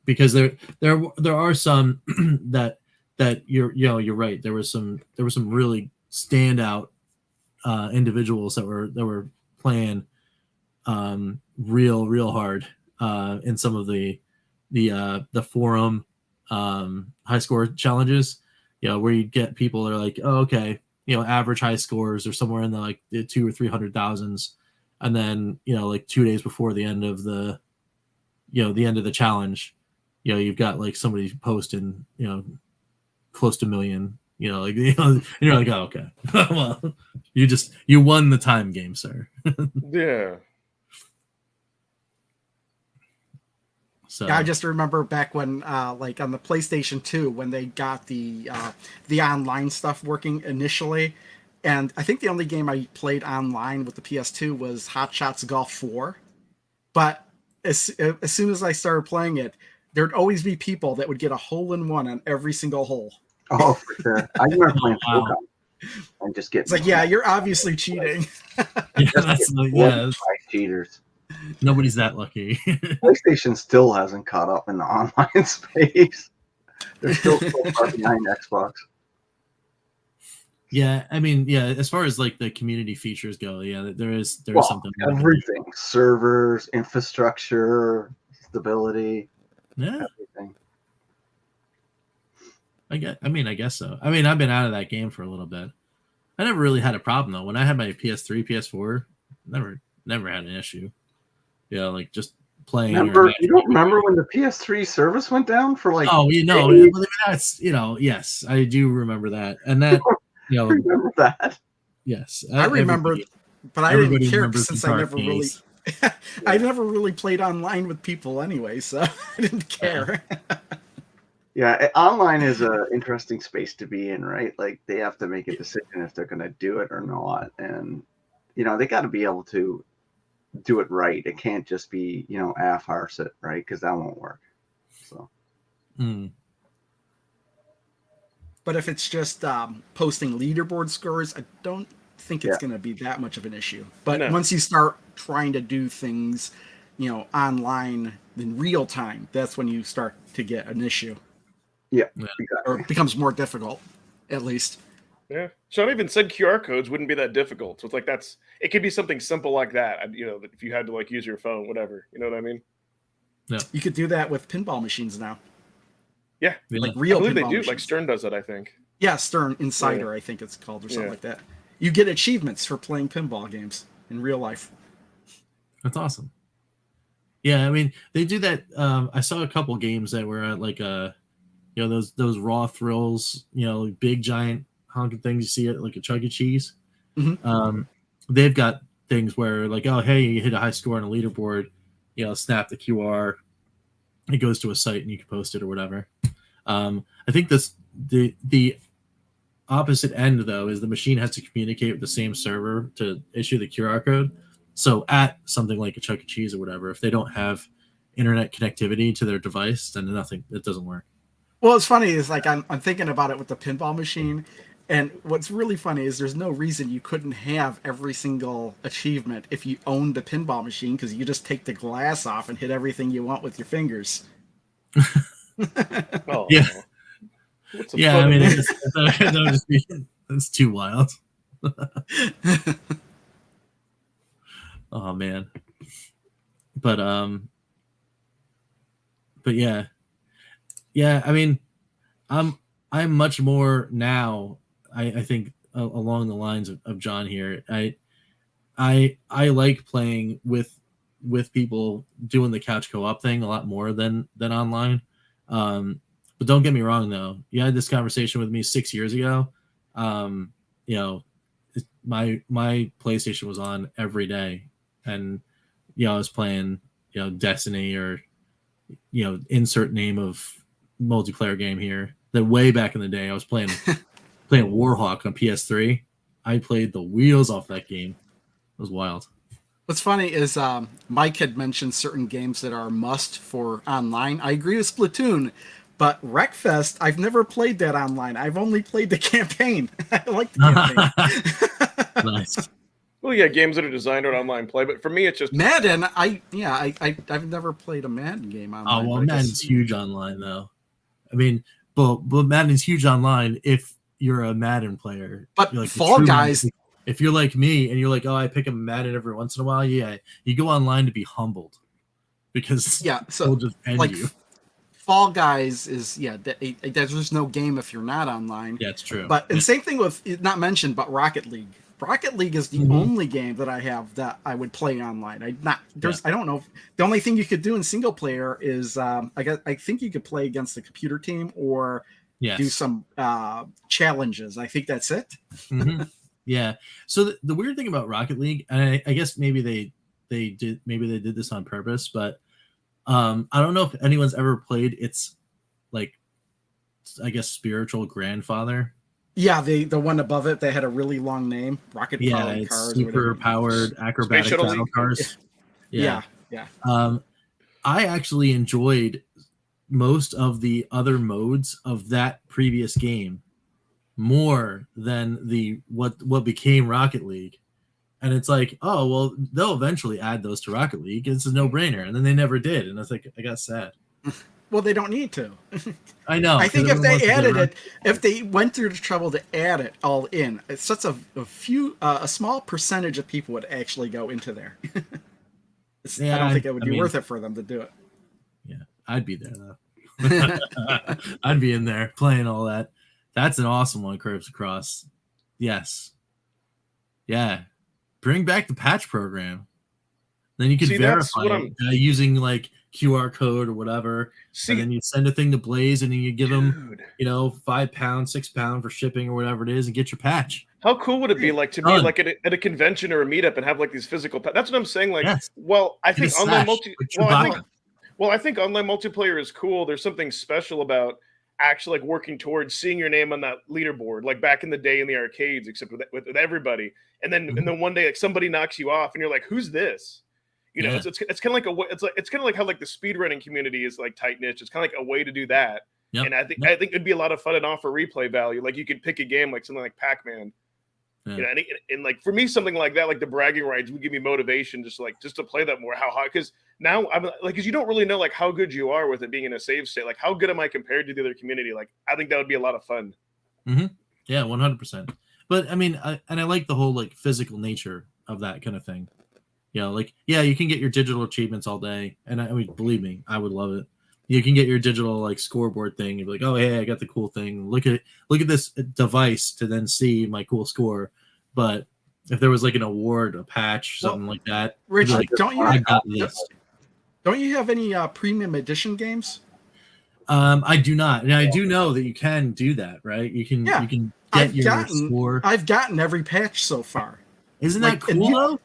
because there are some that you're right. There were some really standout individuals that were playing real hard in some of the forum high score challenges, where you get people that are like, oh, okay, average high scores are somewhere in the like the 200,000 or 300,000, and then like 2 days before the end of the challenge, you've got like somebody posting close to $1 million, and you're like, oh, okay. Well, you won the time game, sir. Yeah. So I just remember back when, like on the PlayStation 2, when they got the online stuff working initially, And I think the only game I played online with the PS2 was Hot Shots Golf 4. But as soon as I started playing it, there'd always be people that would get a hole-in-one on every single hole. Oh, for sure. I remember playing wow. Full and just getting. It's like, yeah, you're obviously cheating. Yeah, that's like, yeah, cheaters. Nobody's that lucky. PlayStation still hasn't caught up in the online space. They're still so far behind Xbox. Yeah, I mean, yeah, as far as like the community features go, yeah, there is something. Everything. Servers, infrastructure, stability. Yeah. Everything. I guess so. I mean, I've been out of that game for a little bit. I never really had a problem though. When I had my PS3, PS4, never had an issue. Yeah, like just playing. You don't remember when the PS3 service went down for like? Oh, that's yes, I do remember that, and that remember that. Yes, I remember, but I didn't care since I never really. Yeah. I never really played online with people anyway, so I didn't care. Yeah, online is an interesting space to be in, right? Like they have to make a decision if they're going to do it or not, and they got to be able to do it right. It can't just be half-arse it, right? Because that won't work. So. But if it's just posting leaderboard scores, I don't think it's going to be that much of an issue. But once you start trying to do things, online in real time, that's when you start to get an issue. Yeah, exactly. Or it becomes more difficult, at least. Yeah. Sean even said QR codes wouldn't be that difficult. So it's like it could be something simple like that. If you had to like use your phone, whatever. You know what I mean? Yeah. You could do that with pinball machines now. Yeah. Like real I believe pinball they do. machines. Like Stern does it, I think. Yeah, Stern Insider, I think it's called, or something like that. You get achievements for playing pinball games in real life. That's awesome. Yeah, I mean, they do that. I saw a couple games that were like those raw thrills, big giant honking things you see at like a Chuck E. Cheese. Mm-hmm. They've got things where like, oh, hey, you hit a high score on a leaderboard, snap the QR, it goes to a site and you can post it or whatever. I think the opposite end though is the machine has to communicate with the same server to issue the QR code. So at something like a Chuck E. Cheese or whatever, if they don't have internet connectivity to their device, then it doesn't work. Well, it's funny is like I'm thinking about it with the pinball machine, and what's really funny is there's no reason you couldn't have every single achievement if you owned the pinball machine, because you just take the glass off and hit everything you want with your fingers. Oh, yeah. Yeah, I mean, that's too wild. Oh man, but yeah. I mean, I'm much more now. I think along the lines of John here. I like playing with people doing the couch co-op thing a lot more than online. But don't get me wrong though. You had this conversation with me 6 years ago. My PlayStation was on every day, and I was playing Destiny or insert name of multiplayer game here. Then way back in the day, I was playing Warhawk on PS3. I played the wheels off that game. It was wild. What's funny is Mike had mentioned certain games that are a must for online. I agree with Splatoon, but Wreckfest, I've never played that online. I've only played the campaign. I like the campaign. Nice. Well, yeah, games that are designed for online play, but for me, it's just Madden. I've never played a Madden game online. Oh well, Madden's huge online though. I mean, but Madden's huge online if you're a Madden player. But like Fall Guys. Madden. If you're like me and you're like, oh, I pick up Madden every once in a while, yeah, you go online to be humbled because so they'll just end like you. Fall Guys is there's no game if you're not online. Yeah, it's true. But and same thing with not mentioned, but Rocket League. Rocket League is the only game that I have that I would play online. I don't know. The only thing you could do in single player is I think you could play against the computer team or do some challenges. I think that's it. Mm-hmm. Yeah. So the weird thing about Rocket League, and I guess maybe they did this on purpose, but I don't know if anyone's ever played its like I guess spiritual grandfather, Yeah, the one above it, they had a really long name. Rocket powered it's cars. super powered acrobatic Shuttle battle League? cars. Yeah. I actually enjoyed most of the other modes of that previous game more than the what became Rocket League. And it's like, oh well, they'll eventually add those to Rocket League. It's a no-brainer, and then they never did, and I was like, I got sad. Well, they don't need to. I know. I think if everyone they wants to get added around- it, if they went through the trouble to add it all in, it's such a small percentage of people would actually go into there. I don't think it would be worth it for them to do it. Yeah, I'd be there though. I'd be in there playing all that. That's an awesome one, Curves Across. Yes. Yeah. Bring back the patch program. Then you can verify it using like QR code or whatever. And then you send a thing to Blaze and then you give them, £5, £6 for shipping or whatever it is and get your patch. How cool would it be like to be like at a convention or a meetup and have like these physical that's what I'm saying. Like, well, I think online I think online multiplayer is cool. There's something special about actually like working towards seeing your name on that leaderboard, like back in the day in the arcades, except with everybody. And then one day like somebody knocks you off and you're like, who's this? It's kind of like it's kind of like how like the speedrunning community is like tight knit. It's kind of like a way to do that. Yep. And I think it'd be a lot of fun and offer replay value. Like you could pick a game like something like Pac-Man. Yeah. And like for me, something like that, like the bragging rights would give me motivation just to play that more. How hard? Because now I'm like, because you don't really know like how good you are with it being in a save state. Like how good am I compared to the other community? Like I think that would be a lot of fun. Mm-hmm. Yeah, 100%. But I mean, I like the whole like physical nature of that kind of thing. Like you can get your digital achievements all day, and I mean, believe me, I would love it. You can get your digital like scoreboard thing. You'd be like, oh hey, I got the cool thing. Look at this device to then see my cool score. But if there was like an award, a patch, something like that, Rich, like, don't you have any premium edition games? I do not. And I do know that you can do that, right? You can get your score. I've gotten every patch so far. Isn't that cool though?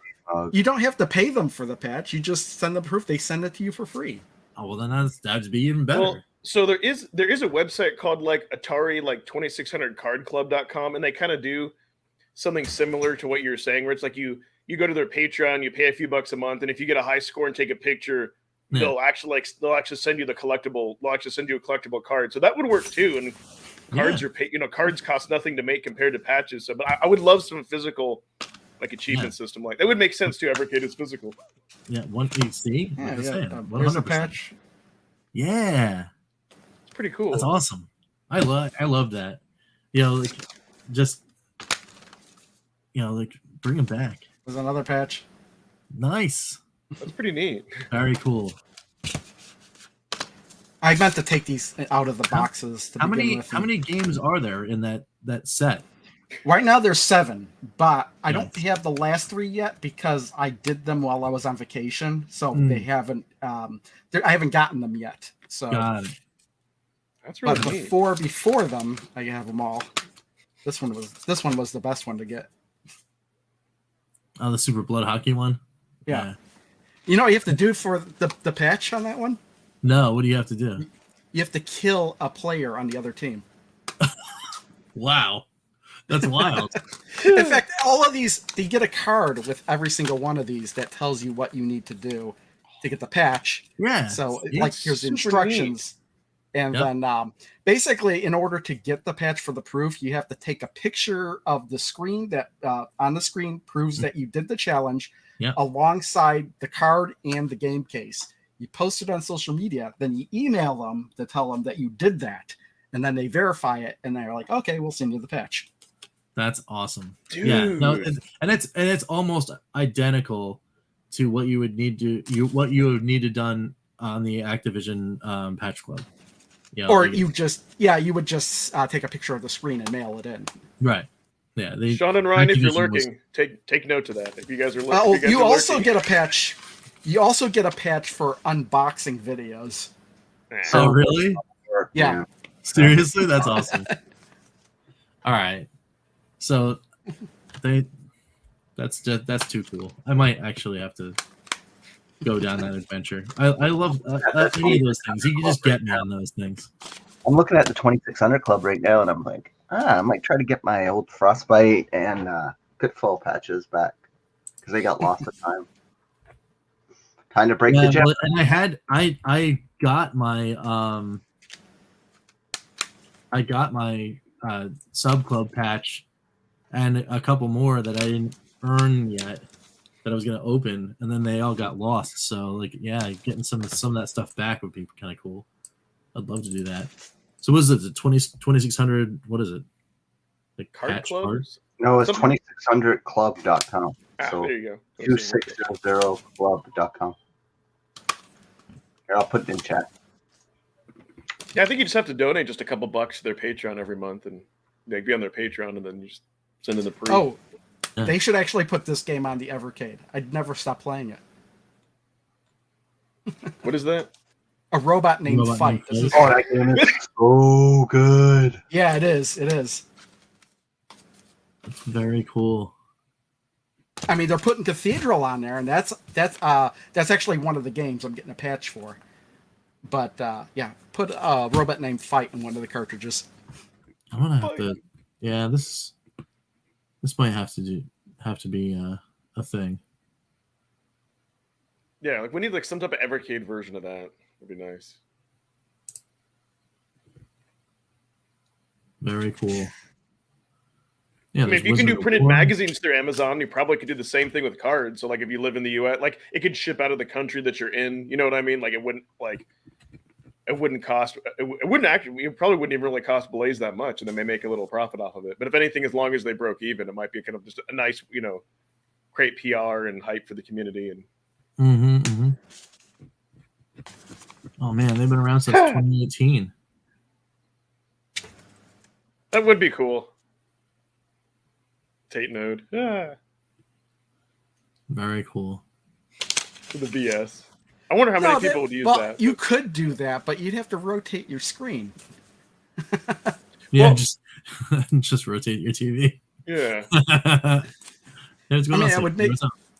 You don't have to pay them for the patch. You just send them proof. They send it to you for free. Oh well, then that'd be even better. Well, so there is a website called like Atari like 2600cardclub.com, and they kind of do something similar to what you're saying, where it's like you go to their Patreon, you pay a few bucks a month, and if you get a high score and take a picture, they'll actually send you the collectible. They'll actually send you a collectible card. So that would work too. And cards cards cost nothing to make compared to patches. So, but I would love some physical. Like achievement system, like that would make sense too. Evercade is physical. Yeah, one PC. There's a patch. Yeah, it's pretty cool. That's awesome. I love that. Like just like bring them back. There's another patch. Nice. That's pretty neat. Very cool. I meant to take these out of the boxes. How many games are there in that set? Right now there's 7, but I don't have the last 3 yet because I did them while I was on vacation, so they haven't. I haven't gotten them yet. So got it. That's really neat. Before them, I have them all. This one was the best one to get. Oh, the Super Blood Hockey one. Yeah. You know what you have to do for the patch on that one? No, what do you have to do? You have to kill a player on the other team. Wow. That's wild. In fact, all of these, you get a card with every single one of these that tells you what you need to do to get the patch. Yeah. So, like, here's the instructions. Neat. And then, basically, in order to get the patch for the proof, you have to take a picture of the screen that on the screen proves that you did the challenge alongside the card and the game case. You post it on social media, then you email them to tell them that you did that. And then they verify it, and they're like, okay, we'll send you the patch. That's awesome. Dude. Yeah. No, and it's almost identical to what you would need to done on the Activision patch club. Or you would just take a picture of the screen and mail it in. Right. Yeah. Sean and Ryan, if you're lurking, take note of that. If you guys are lurking, you also get a patch. You also get a patch for unboxing videos. Oh, really? Yeah. Seriously, that's awesome. All right. So that's too cool. I might actually have to go down that adventure. I love any of those things. You can just get me on those things. I'm looking at the 2600 Club right now, and I'm like, I might try to get my old Frostbite and Pitfall patches back because they got lost at time. Time to break the gem. And I got my sub club patch and a couple more that I didn't earn yet that I was going to open, and then they all got lost. So like, yeah, getting some of that stuff back would be kind of cool. I'd love to do that. So what is it? 2600? What is it? Like Card clubs? No, it's 2600club.com. So there you go. 2600club.com. Here, I'll put it in chat. Yeah, I think you just have to donate just a couple bucks to their Patreon every month, and they'd be on their Patreon, and then you just send in the pre. Oh, they should actually put this game on the Evercade. I'd never stop playing it. What is that? A robot named Fight. Oh, that game is so good. Yeah, it is. It is. Very cool. I mean, they're putting Cathedral on there, and that's actually one of the games I'm getting a patch for. But yeah, put a robot named Fight in one of the cartridges. I'm gonna have to. Yeah, this might have to be a thing. Yeah, like we need like some type of Evercade version of that. Would be nice. Very cool. Yeah, I mean, if you can do printed magazines through Amazon, you probably could do the same thing with cards. So, like, if you live in the U.S., like, it could ship out of the country that you're in. You know what I mean? Like, it wouldn't cost. It wouldn't actually. It probably wouldn't even really cost Blaze that much, and then they make a little profit off of it. But if anything, as long as they broke even, it might be kind of just a nice, great PR and hype for the community. And Oh man, they've been around since 2018. That would be cool. Tate Node. Yeah. Very cool. For the VS. I wonder how many people would use that. You could do that, but you'd have to rotate your screen. Yeah, just rotate your TV. Yeah. I would make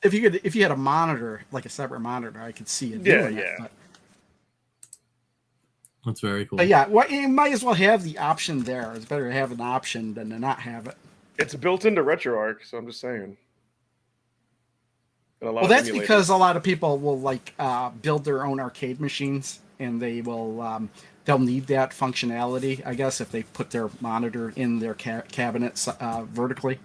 if you had a monitor, like a separate monitor, I could see it. Yeah. That's very cool. But yeah, well, you might as well have the option there. It's better to have an option than to not have it. It's built into RetroArch, so I'm just saying. Well, that's because a lot of people will build their own arcade machines, and they'll need that functionality, I guess, if they put their monitor in their cabinets vertically.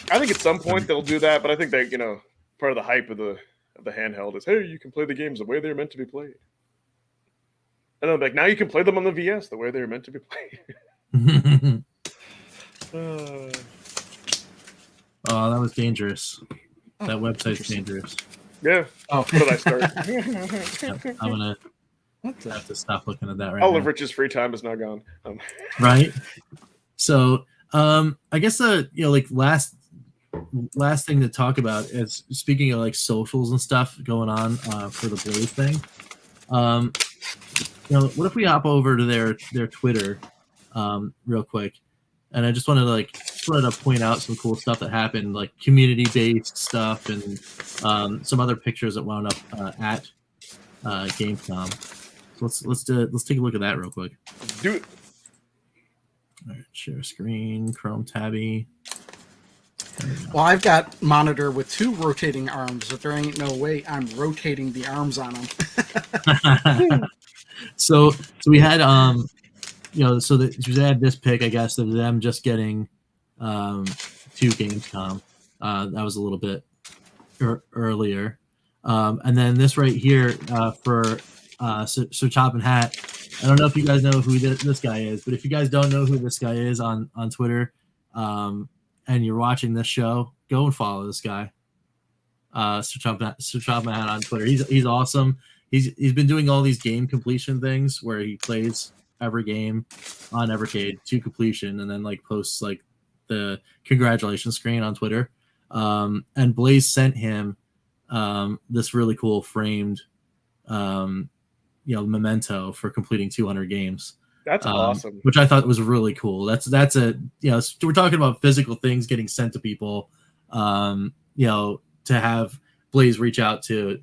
I think at some point they'll do that, but I think they, part of the hype of the handheld is, hey, you can play the games the way they're meant to be played. And I'm like, now you can play them on the VS the way they're meant to be played. Oh, that was dangerous. That website's dangerous. Yeah. Oh, what did I start? I'm gonna have to stop looking at that right All now. of Rich's free time is now gone. Right. So, I guess last thing to talk about is, speaking of socials and stuff going on for the Blaze thing. What if we hop over to their Twitter real quick? And I just wanted to point out some cool stuff that happened, like community-based stuff and some other pictures that wound up at Gamescom. So let's take a look at that real quick. Do it. All right, share screen, Chrome tabby. Well, I've got monitor with 2 rotating arms, but there ain't no way I'm rotating the arms on them. So we had so we had this pick, I guess, of them just getting to Gamescom. That was a little bit earlier, and then this right here for so Chop and Hat. I don't know if you guys know who this guy is, but if you guys don't know who this guy is on Twitter, and you're watching this show, go and follow this guy. Sir Chop and Hat on Twitter. He's awesome. He's been doing all these game completion things where he plays every game on Evercade to completion and then posts the congratulations screen on Twitter. And Blaze sent him this really cool framed memento for completing 200 games. That's awesome. Which I thought was really cool. That's we're talking about physical things getting sent to people. To have Blaze reach out to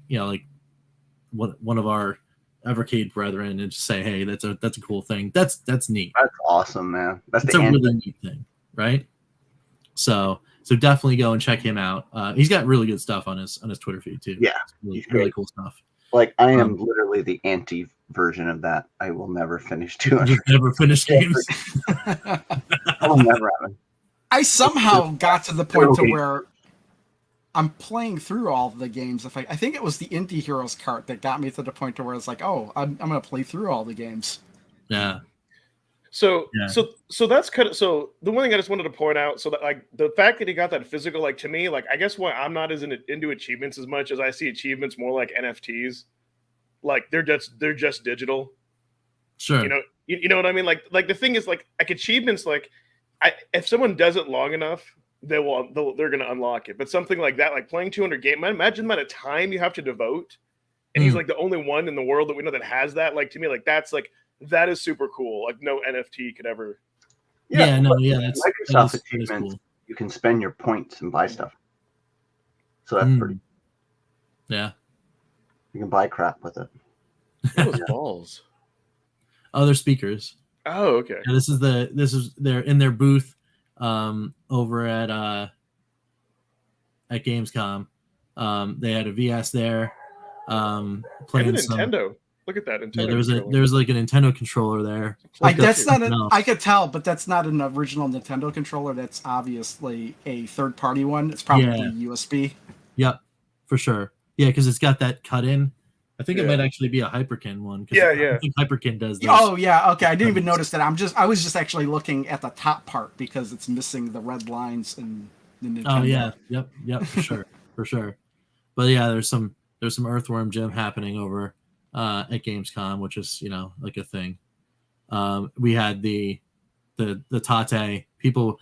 one of our Evercade brethren and just say, hey, that's a cool thing. That's neat. That's awesome, man. That's a really neat thing, right? So definitely go and check him out. He's got really good stuff on his Twitter feed too. Yeah, really cool stuff. Like I am literally the anti version of that. I will never finish 200. Just never finish games. I will never happen. I somehow got to the point to where I'm playing through all of the games. I think it was the Indie Heroes cart that got me to the point to where it's like, oh, I'm going to play through all the games. Yeah. So that's kind of, so the one thing I just wanted to point out, so that like the fact that he got that physical, like to me, like I guess why I'm not as into achievements as much as I see achievements more like NFTs, like they're just digital. Sure. You know what I mean? Like the thing is like achievements, like if someone does it long enough, they're going to unlock it. But something like that, like playing 200 games, imagine the amount of time you have to devote. And he's like the only one in the world that we know that has that. Like to me, like that's like, that is super cool. Like no NFT could ever. Yeah, Microsoft achievements. Cool. You can spend your points and buy stuff. So that's pretty. Yeah. You can buy crap with it. Those balls. Oh, they're speakers. Oh, okay. Yeah, they're in their booth, over at Gamescom. They had a VS there. Playing and a Nintendo. Look at that Nintendo. Yeah, there was like a Nintendo controller there. That's not I could tell, but that's not an original Nintendo controller. That's obviously a third-party one. It's probably USB. Yep, for sure. Yeah, because it's got that cut in. I think it might actually be a Hyperkin one. I think Hyperkin does this. Oh yeah, okay. I didn't even notice that. I was just actually looking at the top part because it's missing the red lines in the Nintendo. Oh yeah, yep, for sure. But yeah, there's some Earthworm Jim happening over at Gamescom, which is like a thing. We had the Tate people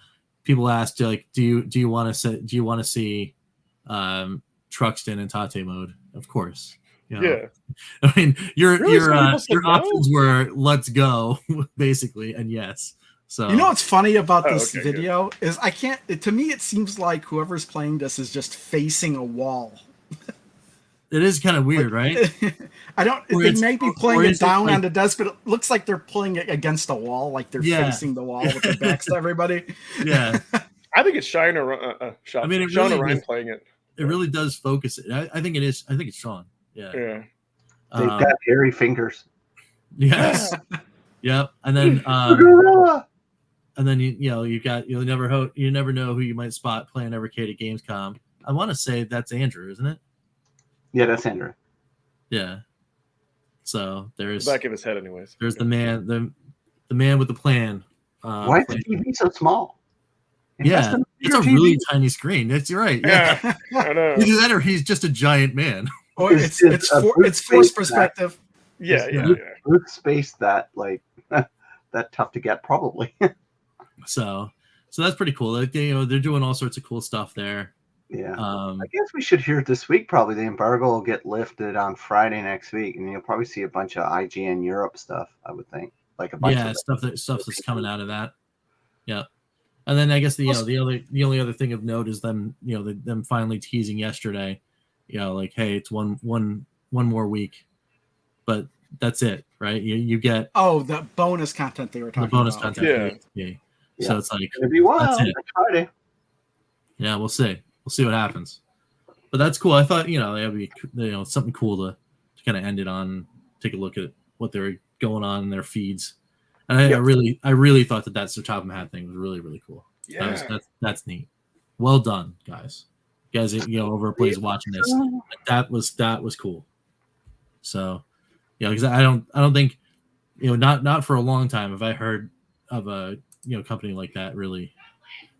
asked like, do you want to see Truxton in Tate mode? Of course. Yeah. I mean, your options were let's go basically, and yes. So what's funny about this video is to me it seems like whoever's playing this is just facing a wall. It is kind of weird, right? They may be playing it down on the desk, but it looks like they're playing it against a wall, like they're facing the wall with their backs to everybody. Yeah. I think it's Sean or Ryan playing it. It really does focus it. I think it is. I think it's Sean. Yeah. They've got hairy fingers. Yes. Yep. And then you'll never know who you might spot playing Evercade at Gamescom. I want to say that's Andrew, isn't it? Yeah, that's Andrew. Yeah. So there's the back of his head, anyways. There's the man with the plan. Why is the TV so small? Yeah, it's a really tiny screen. You're right. Yeah, I know. Either that or he's just a giant man. Oh, it's forced perspective. Booth space that that tough to get probably. So that's pretty cool. Like, they're doing all sorts of cool stuff there. Yeah. I guess we should hear this week. Probably the embargo will get lifted on Friday next week, and you'll probably see a bunch of IGN Europe stuff. I would think, like a bunch of stuff that's coming out of that. Yeah. And then I guess the only other thing of note is them finally teasing yesterday, like, hey, it's one more week, but that's it, right? You get the bonus content they were talking about. The bonus content. Yeah. So it's like maybe that's it. Friday. Yeah, we'll see. We'll see what happens. But that's cool. I thought that'd be something cool to kind of end it on. Take a look at what they're going on in their feeds. And I really thought that Sir Topham Hatt thing was really, really cool. Yeah. That's neat. Well done, guys. You guys, over at Blaze watching this. That was cool. So, because I don't think, not for a long time have I heard of a company like that really,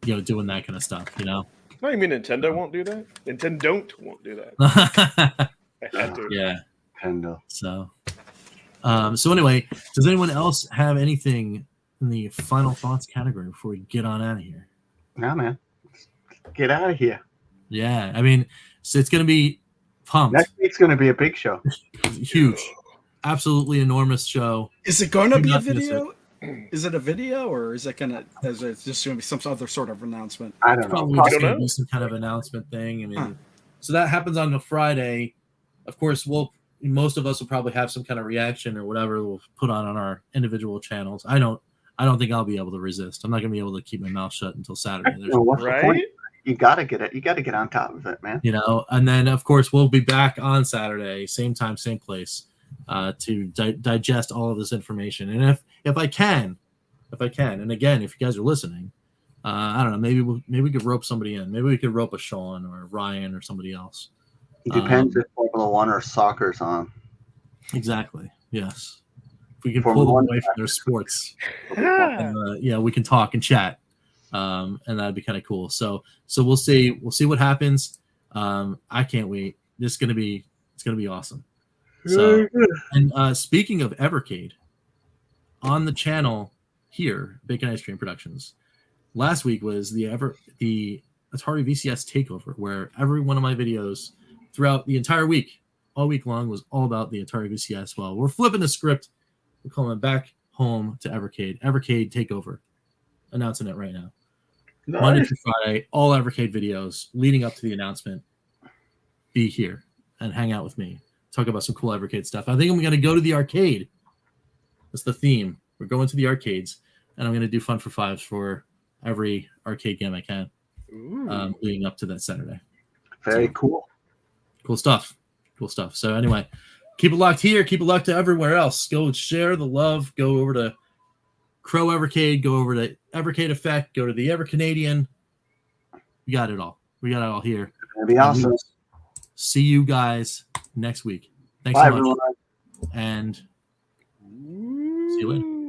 doing that kind of stuff. No, you mean Nintendo won't do that? Nintendo won't do that. I had to. Yeah. Nintendo. So anyway, does anyone else have anything in the final thoughts category before we get on out of here? No, man. Get out of here. Yeah, I mean, so it's going to be pumped. Next week's going to be a big show. Huge. Absolutely enormous show. Is it going to be a video? Is it a video, or is it just going to be some other sort of announcement? I don't know. Probably just going to be some kind of announcement thing. I mean, so that happens on a Friday. Of course, we'll most of us will probably have some kind of reaction or whatever we'll put on our individual channels. I don't think I'll be able to resist. I'm not gonna be able to keep my mouth shut until Saturday. What's the point? Right? You gotta get it. You gotta get on top of it, man. You know, and then of course we'll be back on Saturday, same time, same place, to digest all of this information. And if I can, and again, if you guys are listening, I don't know, maybe we could rope somebody in. Maybe we could rope a Sean or a Ryan or somebody else. It depends if Formula One or soccer's on. Exactly. Yes. If we can pull them away from their sports, and, we can talk and chat, and that'd be kind of cool. So we'll see what happens. I can't wait. It's gonna be awesome. So, and speaking of Evercade, on the channel here, Bacon Ice Cream Productions, last week was the Atari VCS takeover, where every one of my videos throughout the entire week, all week long, was all about the Atari VCS. Well, we're flipping the script. We're coming back home to Evercade takeover. Announcing it right now. Nice. Monday through Friday, all Evercade videos leading up to the announcement. Be here and hang out with me. Talk about some cool Evercade stuff. I think I'm going to go to the arcade. That's the theme. We're going to the arcades, and I'm going to do Fun for Fives for every arcade game I can, leading up to that Saturday. Very cool. Cool stuff. So anyway, keep it locked here. Keep it locked to everywhere else. Go share the love. Go over to Crow Evercade. Go over to Evercade Effect. Go to the EverCanadian. We got it all. Here. That'd be awesome. See you guys next week. Thanks Bye, so much. everyone. And see you later.